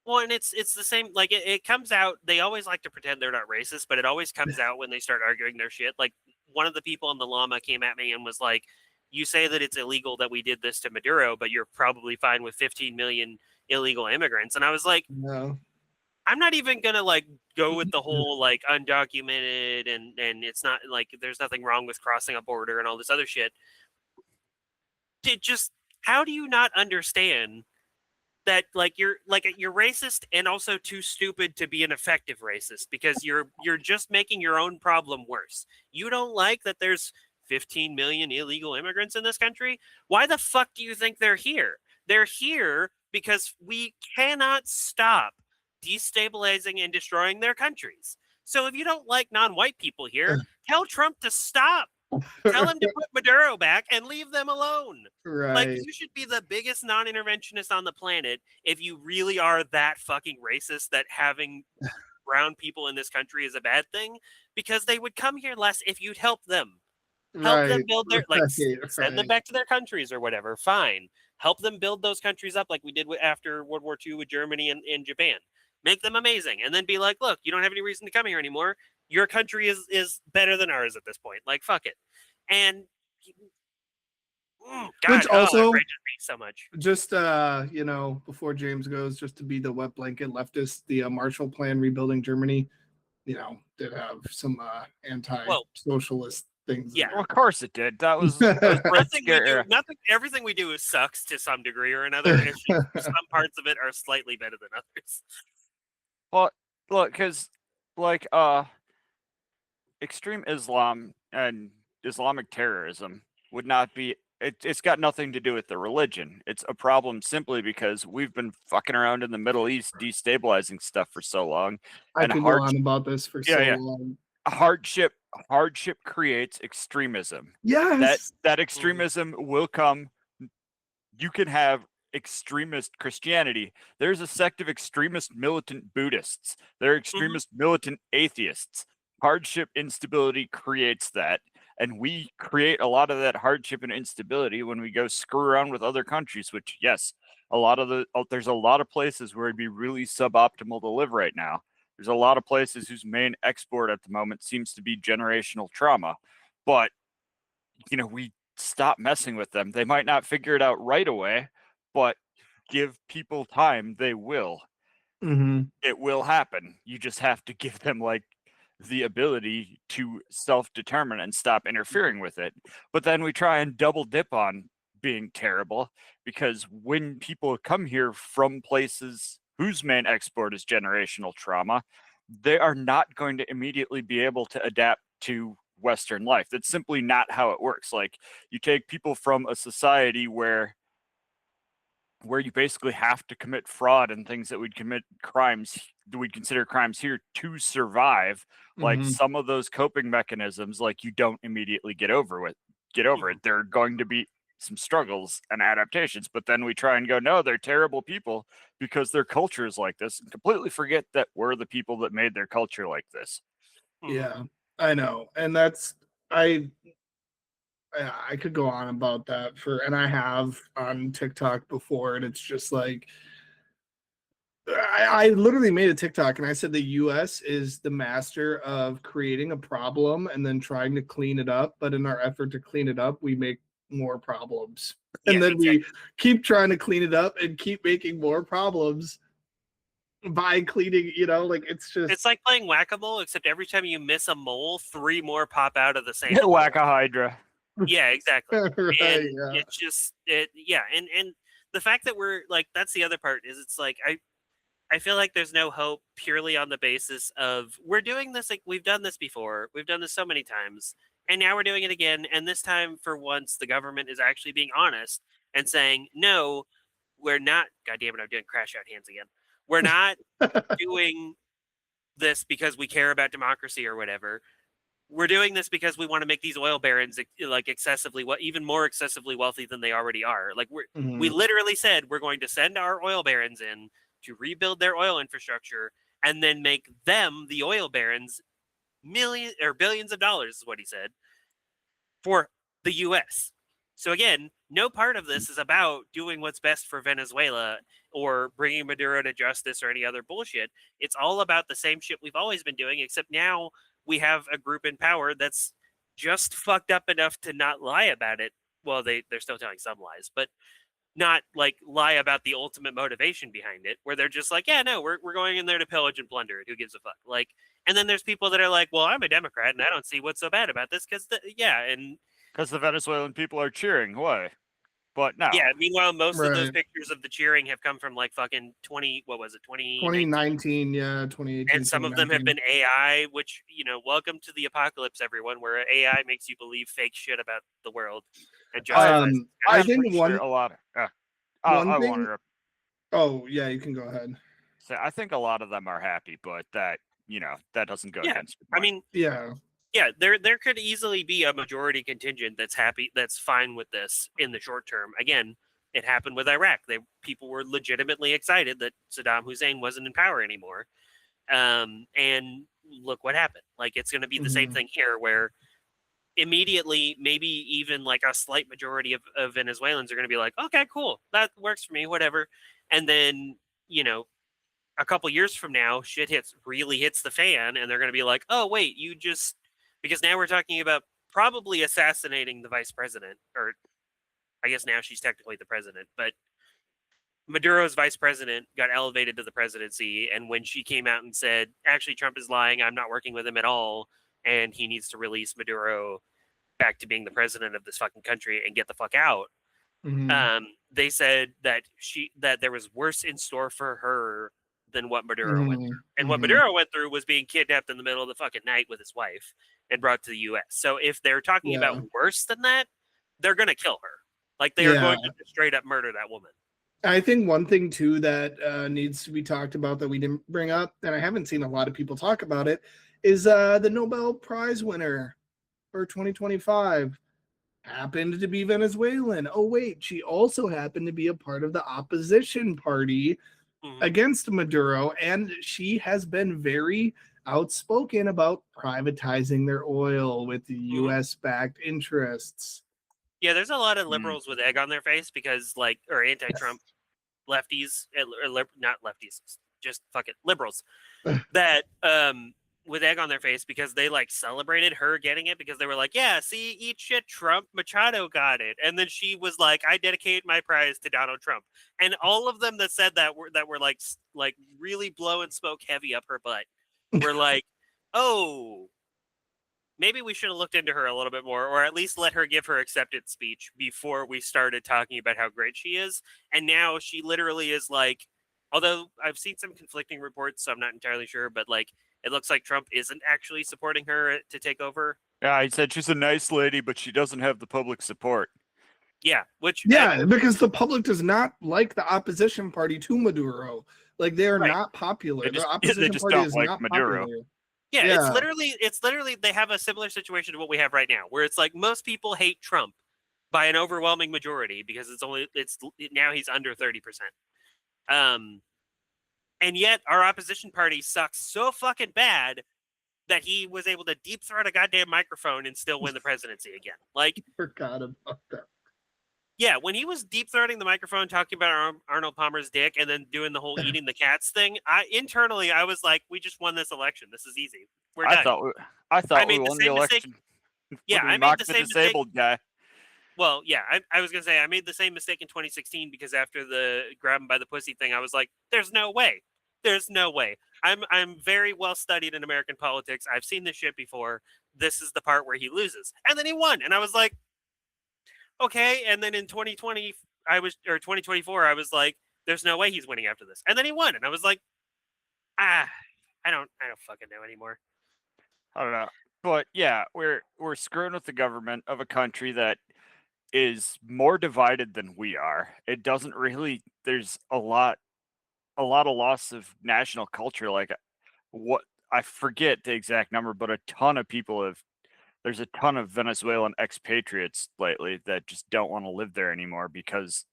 [SPEAKER 9] well, and it's the same. Like, it comes out. They always like to pretend they're not racist, but it always comes out when they start arguing their shit. Like, one of the people in the llama came at me and was like, "You say that it's illegal that we did this to Maduro, but you're probably fine with 15 million illegal immigrants." And I was like,
[SPEAKER 8] "No,
[SPEAKER 9] I'm not even gonna like go with the whole like undocumented and it's not like there's nothing wrong with crossing a border and all this other shit." How do you not understand that you're racist and also too stupid to be an effective racist because you're just making your own problem worse. You don't like that there's 15 million illegal immigrants in this country? Why the fuck do you think they're here? They're here because we cannot stop destabilizing and destroying their countries. So if you don't like non-white people here, tell Trump to stop. Tell him to put Maduro back and leave them alone.
[SPEAKER 8] Right.
[SPEAKER 9] Like, you should be the biggest non-interventionist on the planet if you really are that fucking racist that having brown people in this country is a bad thing, because they would come here less if you'd help them. Help them build their, send them back to their countries or whatever. Fine. Help them build those countries up like we did after World War II with Germany and Japan. make them amazing, and then be like, look, you don't have any reason to come here anymore. Your country is better than ours at this point. Like, fuck it. And God,
[SPEAKER 8] Which also,
[SPEAKER 9] it outrages me so much.
[SPEAKER 8] just before James goes, just to be the wet blanket leftist, the Marshall Plan rebuilding Germany, did have some anti-socialist things.
[SPEAKER 9] Yeah,
[SPEAKER 10] well, of course it did. That was
[SPEAKER 9] everything we do sucks to some degree or another. It's just some parts of it are slightly better than others.
[SPEAKER 10] Well, look, because like extreme Islam and Islamic terrorism would not be. It's got nothing to do with the religion. It's a problem simply because we've been fucking around in the Middle East destabilizing stuff for so long.
[SPEAKER 8] I could go on about this for so long.
[SPEAKER 10] Hardship creates extremism.
[SPEAKER 8] Yes.
[SPEAKER 10] That extremism will come. You can have extremist Christianity. There's a sect of extremist militant Buddhists. There are extremist militant atheists. Hardship instability creates that. And we create a lot of that hardship and instability when we go screw around with other countries, which, yes, there's a lot of places where it'd be really suboptimal to live right now. There's a lot of places whose main export at the moment seems to be generational trauma. But, we stop messing with them. They might not figure it out right away, but give people time, they will. It will happen. You just have to give them, the ability to self-determine and stop interfering with it. But then we try and double dip on being terrible, because when people come here from places whose main export is generational trauma, they are not going to immediately be able to adapt to Western life. That's simply not how it works. Like, you take people from a society where you basically have to commit fraud and things that we'd consider crimes here to survive. Like, some of those coping mechanisms, you don't immediately get over it. There are going to be some struggles and adaptations, but then we try and go, no, they're terrible people because their culture is like this, and completely forget that we're the people that made their culture like this.
[SPEAKER 8] Yeah, I know. And that's, I could go on about that and I have on TikTok before, and it's just like, I literally made a TikTok and I said the US is the master of creating a problem and then trying to clean it up. But in our effort to clean it up, we make more problems. And then we keep trying to clean it up and keep making more problems by cleaning, it's
[SPEAKER 9] like playing whack-a-mole, except every time you miss a mole, 3 more pop out of the same
[SPEAKER 10] Whack-a-hydra.
[SPEAKER 9] Yeah, exactly.
[SPEAKER 8] Right,
[SPEAKER 9] and
[SPEAKER 8] yeah.
[SPEAKER 9] it's just and the fact that we're that's the other part is it's like I feel like there's no hope purely on the basis of we're doing this, we've done this before. We've done this so many times, and now we're doing it again. And this time, for once, the government is actually being honest and saying, no, we're not. God damn it, I'm doing crash out hands again. We're not doing this because we care about democracy or whatever. We're doing this because we want to make these oil barons even more excessively wealthy than they already are. We literally said we're going to send our oil barons in to rebuild their oil infrastructure and then make them, the oil barons, millions or billions of dollars, is what he said, for the US. So again, no part of this is about doing what's best for Venezuela or bringing Maduro to justice or any other bullshit. It's all about the same shit we've always been doing, except now we have a group in power that's just fucked up enough to not lie about it. Well, they're still telling some lies, but not lie about the ultimate motivation behind it, where they're just like, yeah, no, we're going in there to pillage and plunder it. Who gives a fuck? And then there's people that are like, well, I'm a Democrat and I don't see what's so bad about this because
[SPEAKER 10] the Venezuelan people are cheering. Why? But no.
[SPEAKER 9] Yeah. Meanwhile, most of those pictures of the cheering have come from fucking
[SPEAKER 8] 2019, yeah, 2018.
[SPEAKER 9] And some of them have been AI, which welcome to the apocalypse, everyone, where AI makes you believe fake shit about the world. And
[SPEAKER 8] I think
[SPEAKER 10] a lot of
[SPEAKER 8] Oh yeah, you can go ahead.
[SPEAKER 10] So I think a lot of them are happy, but that doesn't go against.
[SPEAKER 9] I mean,
[SPEAKER 8] yeah,
[SPEAKER 9] there could easily be a majority contingent that's happy, that's fine with this in the short term. Again, it happened with Iraq. People were legitimately excited that Saddam Hussein wasn't in power anymore, and look what happened. It's going to be the same thing here, where immediately, maybe even a slight majority of Venezuelans are going to be like, okay, cool, that works for me, whatever. And then, a couple years from now, shit really hits the fan, and they're going to be like, oh wait, because now we're talking about probably assassinating the vice president, or I guess now she's technically the president, but Maduro's vice president got elevated to the presidency, and when she came out and said, actually, Trump is lying, I'm not working with him at all, and he needs to release Maduro back to being the president of this fucking country and get the fuck out. They said that there was worse in store for her than what Maduro went through. And what Maduro went through was being kidnapped in the middle of the fucking night with his wife and brought to the U.S. So if they're talking about worse than that, they're going to kill her. Like, they are going to straight up murder that woman.
[SPEAKER 8] I think one thing too that needs to be talked about that we didn't bring up, and I haven't seen a lot of people talk about it, is the Nobel Prize winner for 2025 happened to be Venezuelan. Oh wait, she also happened to be a part of the opposition party against Maduro, and she has been very outspoken about privatizing their oil with the U.S.-backed interests.
[SPEAKER 9] Yeah, there's a lot of liberals with egg on their face because, or anti-Trump lefties, not lefties, just fucking liberals, that with egg on their face because they celebrated her getting it because they were like, yeah, see, eat shit, Trump, Machado got it, and then she was like, I dedicate my prize to Donald Trump, and all of them that said that were like really blowing smoke heavy up her butt were like, oh, maybe we should have looked into her a little bit more, or at least let her give her acceptance speech before we started talking about how great she is. And now she literally is although I've seen some conflicting reports, so I'm not entirely sure, but it looks like Trump isn't actually supporting her to take over.
[SPEAKER 10] Yeah, he said she's a nice lady, but she doesn't have the public support.
[SPEAKER 9] Yeah,
[SPEAKER 8] because the public does not like the opposition party to Maduro. They are not popular. The opposition party is not Maduro. Popular.
[SPEAKER 9] Yeah, it's literally they have a similar situation to what we have right now, where it's most people hate Trump by an overwhelming majority because now he's under 30%. And yet our opposition party sucks so fucking bad that he was able to deep throat a goddamn microphone and still win the presidency again.
[SPEAKER 8] Forgot about that.
[SPEAKER 9] Yeah, when he was deep throating the microphone, talking about Arnold Palmer's dick, and then doing the whole eating the cats thing, internally I was like, "We just won this election. This is easy. We're done."
[SPEAKER 10] I thought we won the election.
[SPEAKER 9] Yeah, I made the same
[SPEAKER 10] disabled guy.
[SPEAKER 9] Well, yeah, I was gonna say I made the same mistake in 2016 because after the grab him by the pussy thing, I was like, "There's no way. There's no way." I'm very well studied in American politics. I've seen this shit before. This is the part where he loses, and then he won, and I was like, okay. And then in 2024, I was like, there's no way he's winning after this. And then he won. And I was like, I don't fucking know anymore.
[SPEAKER 10] I don't know. But yeah, we're screwing with the government of a country that is more divided than we are. It doesn't really, there's a lot of loss of national culture. What I forget the exact number, but a ton of people there's a ton of Venezuelan expatriates lately that just don't want to live there anymore because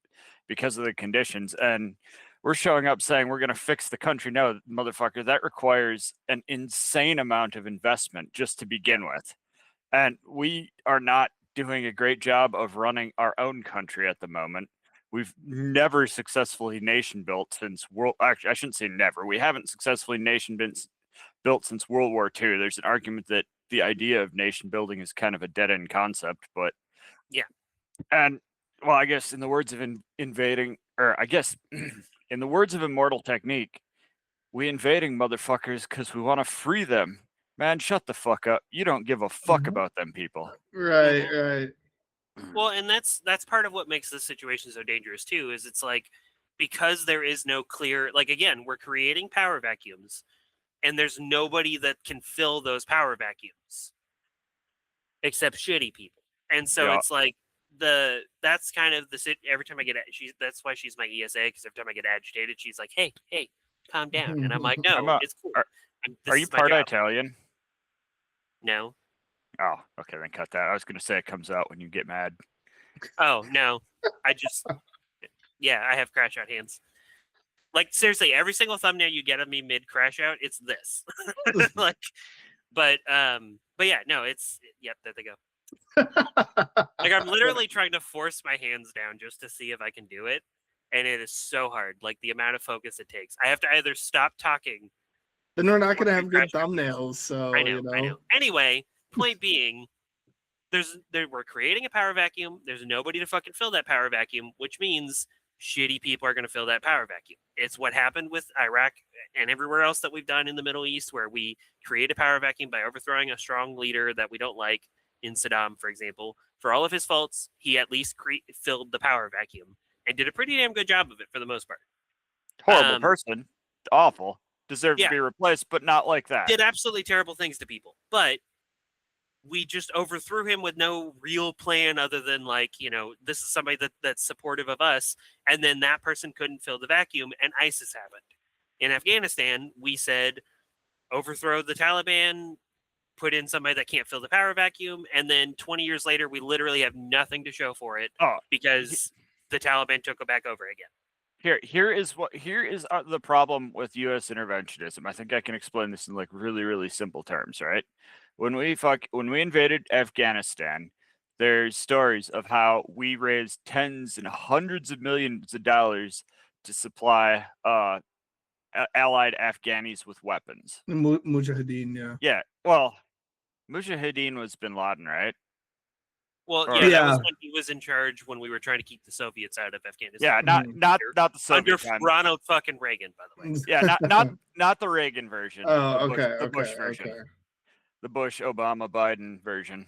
[SPEAKER 10] of the conditions. And we're showing up saying we're going to fix the country. No, motherfucker, that requires an insane amount of investment just to begin with. And we are not doing a great job of running our own country at the moment. We've never successfully nation built since actually, I shouldn't say never. We haven't successfully nation built since World War II. There's an argument that the idea of nation building is kind of a dead end concept, but
[SPEAKER 9] yeah.
[SPEAKER 10] And well, I guess in the words of invading, or I guess in the words of Immortal Technique, we invading motherfuckers because we want to free them. Man, shut the fuck up. You don't give a fuck about them people.
[SPEAKER 8] Right.
[SPEAKER 9] Well, and that's part of what makes this situation so dangerous too, is it's because there is no clear, again, we're creating power vacuums. And there's nobody that can fill those power vacuums except shitty people. And so it's that's kind of every time I get that's why she's my ESA, because every time I get agitated, she's like, hey, calm down. And I'm like, no, it's cool.
[SPEAKER 10] Are you part Italian?
[SPEAKER 9] No.
[SPEAKER 10] Oh, okay, then cut that. I was going to say it comes out when you get mad.
[SPEAKER 9] Oh, no. I have crash out hands. Seriously, every single thumbnail you get of me mid crash out, it's this. But yeah, no, there they go. I'm literally trying to force my hands down just to see if I can do it, and it is so hard. Like the amount of focus it takes. I have to either stop talking.
[SPEAKER 8] Then we're not going to have good
[SPEAKER 9] Trash
[SPEAKER 8] thumbnails. So,
[SPEAKER 9] I know. Anyway, point being, we're creating a power vacuum. There's nobody to fucking fill that power vacuum, which means shitty people are going to fill that power vacuum. It's what happened with Iraq and everywhere else that we've done in the Middle East, where we create a power vacuum by overthrowing a strong leader that we don't like. In Saddam, for example, for all of his faults, he at least filled the power vacuum and did a pretty damn good job of it for the most part.
[SPEAKER 10] Horrible person, awful, deserves to be replaced, but not like that.
[SPEAKER 9] Did absolutely terrible things to people, but we just overthrew him with no real plan other than like, this is somebody that's supportive of us, and then that person couldn't fill the vacuum, and ISIS happened. In Afghanistan, we said overthrow the Taliban, put in somebody that can't fill the power vacuum, and then 20 years later, we literally have nothing to show for it because the Taliban took it back over again.
[SPEAKER 10] Here is the problem with U.S. interventionism. I think I can explain this in like really, really simple terms, right? When we invaded Afghanistan, there's stories of how we raised tens and hundreds of millions of dollars to supply allied Afghanis with weapons.
[SPEAKER 8] Mujahideen, yeah.
[SPEAKER 10] Yeah, well, Mujahideen was Bin Laden, right?
[SPEAKER 9] Well, that was when he was in charge when we were trying to keep the Soviets out of Afghanistan.
[SPEAKER 10] Yeah, not the Soviet
[SPEAKER 9] under Ronald fucking Reagan, by the way.
[SPEAKER 10] Yeah, not the Reagan version.
[SPEAKER 8] Oh,
[SPEAKER 10] the Bush version. Okay. The Bush, Obama, Biden version.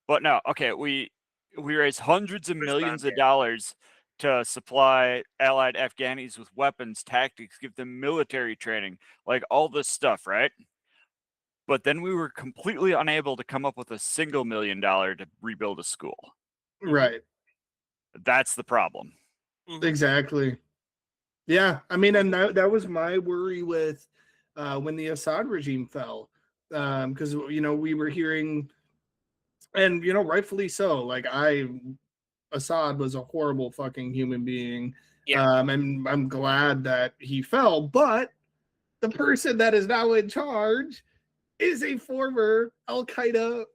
[SPEAKER 10] But no, okay, we raised hundreds of millions of dollars to supply allied Afghanis with weapons, tactics, give them military training, like all this stuff, right? But then we were completely unable to come up with a single $1 million to rebuild a school.
[SPEAKER 8] Right.
[SPEAKER 10] That's the problem.
[SPEAKER 8] Exactly. Yeah. I mean, and that was my worry with when the Assad regime fell. Because, we were hearing, and, rightfully so, like Assad was a horrible fucking human being.
[SPEAKER 9] Yeah.
[SPEAKER 8] And I'm glad that he fell, but the person that is now in charge is a former Al-Qaeda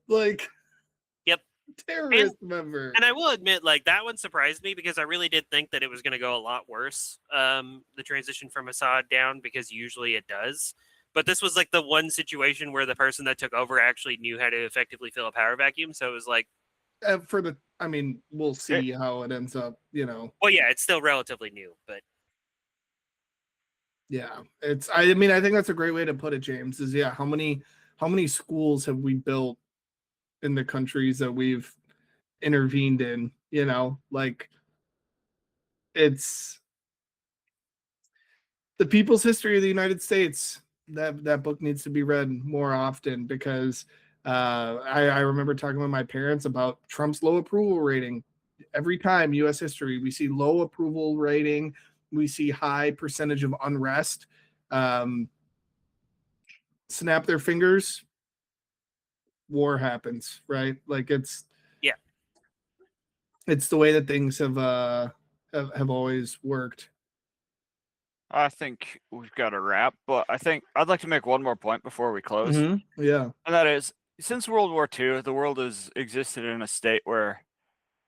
[SPEAKER 8] terrorist member.
[SPEAKER 9] And I will admit, like, that one surprised me because I really did think that it was going to go a lot worse, the transition from Assad down, because usually it does. But this was like the one situation where the person that took over actually knew how to effectively fill a power vacuum. So it was like,
[SPEAKER 8] we'll see how it ends up,
[SPEAKER 9] Well, yeah, it's still relatively new, but
[SPEAKER 8] yeah, I think that's a great way to put it, James, is how many schools have we built in the countries that we've intervened in, it's the people's history of the United States. That book needs to be read more often because I remember talking with my parents about Trump's low approval rating. Every time U.S. history, we see low approval rating, we see high percentage of unrest. Snap their fingers, war happens, right? Like it's the way that things have always worked.
[SPEAKER 10] I think we've got a wrap, but I think I'd like to make one more point before we close.
[SPEAKER 8] Mm-hmm. Yeah.
[SPEAKER 10] And that is, since World War II, the world has existed in a state where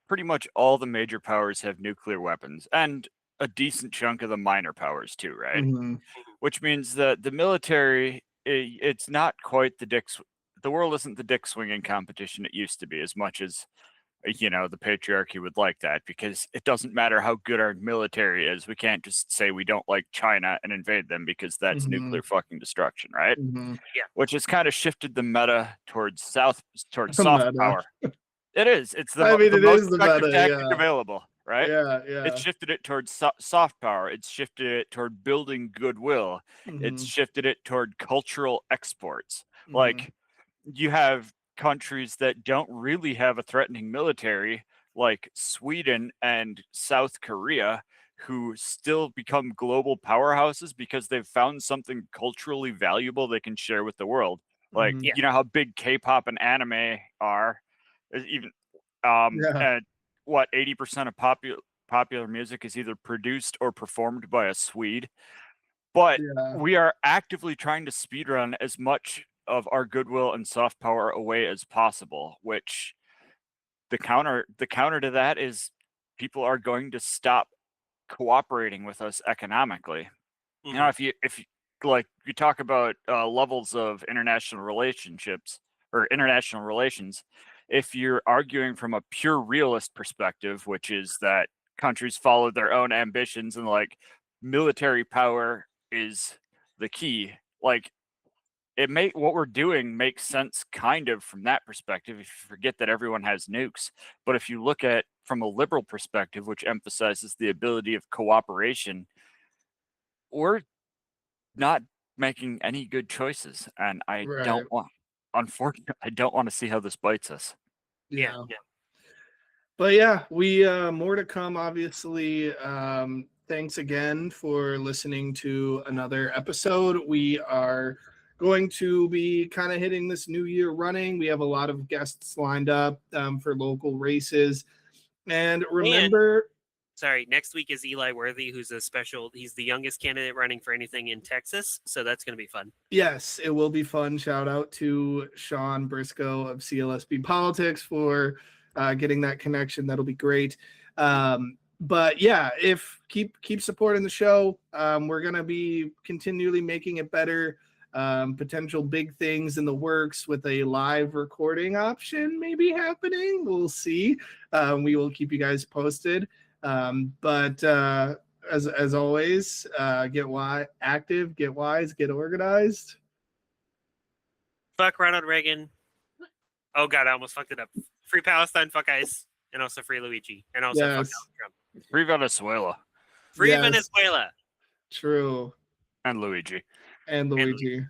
[SPEAKER 10] pretty much all the major powers have nuclear weapons, and a decent chunk of the minor powers too, right?
[SPEAKER 8] Mm-hmm.
[SPEAKER 10] Which means that the military, it's not quite the world isn't the dick swinging competition it used to be, as much as the patriarchy would like that, because it doesn't matter how good our military is. We can't just say we don't like China and invade them, because that's nuclear fucking destruction, right?
[SPEAKER 8] Mm-hmm.
[SPEAKER 9] Yeah.
[SPEAKER 10] Which has kind of shifted the meta towards soft power. It is. It's the most effective tactic available, right?
[SPEAKER 8] Yeah.
[SPEAKER 10] It's shifted it towards soft power. It's shifted it toward building goodwill.
[SPEAKER 8] Mm-hmm.
[SPEAKER 10] It's shifted it toward cultural exports. Mm-hmm. Like, you have countries that don't really have a threatening military, like Sweden and South Korea, who still become global powerhouses because they've found something culturally valuable they can share with the world. Like, you know how big K-pop and anime are, even and what 80% of popular music is either produced or performed by a Swede. But we are actively trying to speedrun as much of our goodwill and soft power away as possible, which the counter to that is people are going to stop cooperating with us economically.
[SPEAKER 9] Mhm.
[SPEAKER 10] You know, if you like you talk about levels of international relationships or international relations, if you're arguing from a pure realist perspective, which is that countries follow their own ambitions and like military power is the key, like what we're doing makes sense kind of from that perspective if you forget that everyone has nukes. But if you look at from a liberal perspective, which emphasizes the ability of cooperation, we're not making any good choices, and I
[SPEAKER 8] Right.
[SPEAKER 10] don't want unfortunately I don't want to see how this bites us.
[SPEAKER 9] Yeah.
[SPEAKER 8] But yeah, we more to come, obviously. Thanks again for listening to another episode. We are going to be kind of hitting this new year running. We have a lot of guests lined up for local races. And remember,
[SPEAKER 9] Sorry, next week is Eli Worthy, who's he's the youngest candidate running for anything in Texas, so that's going to be fun.
[SPEAKER 8] yes, it will be fun. Shout out to Sean Briscoe of CLSB Politics for getting that connection. That'll be great. But yeah, if keep supporting the show. We're gonna be continually making it better. Potential big things in the works with a live recording option maybe happening. We'll see. We will keep you guys posted. But as always, get active, get wise, get organized.
[SPEAKER 9] Fuck Ronald Reagan. Oh god, I almost fucked it up. Free Palestine, fuck ICE, and also free Luigi, and also fuck Donald Trump.
[SPEAKER 10] Free Venezuela.
[SPEAKER 9] Free Venezuela.
[SPEAKER 8] True.
[SPEAKER 10] And Luigi.
[SPEAKER 8] And Luigi.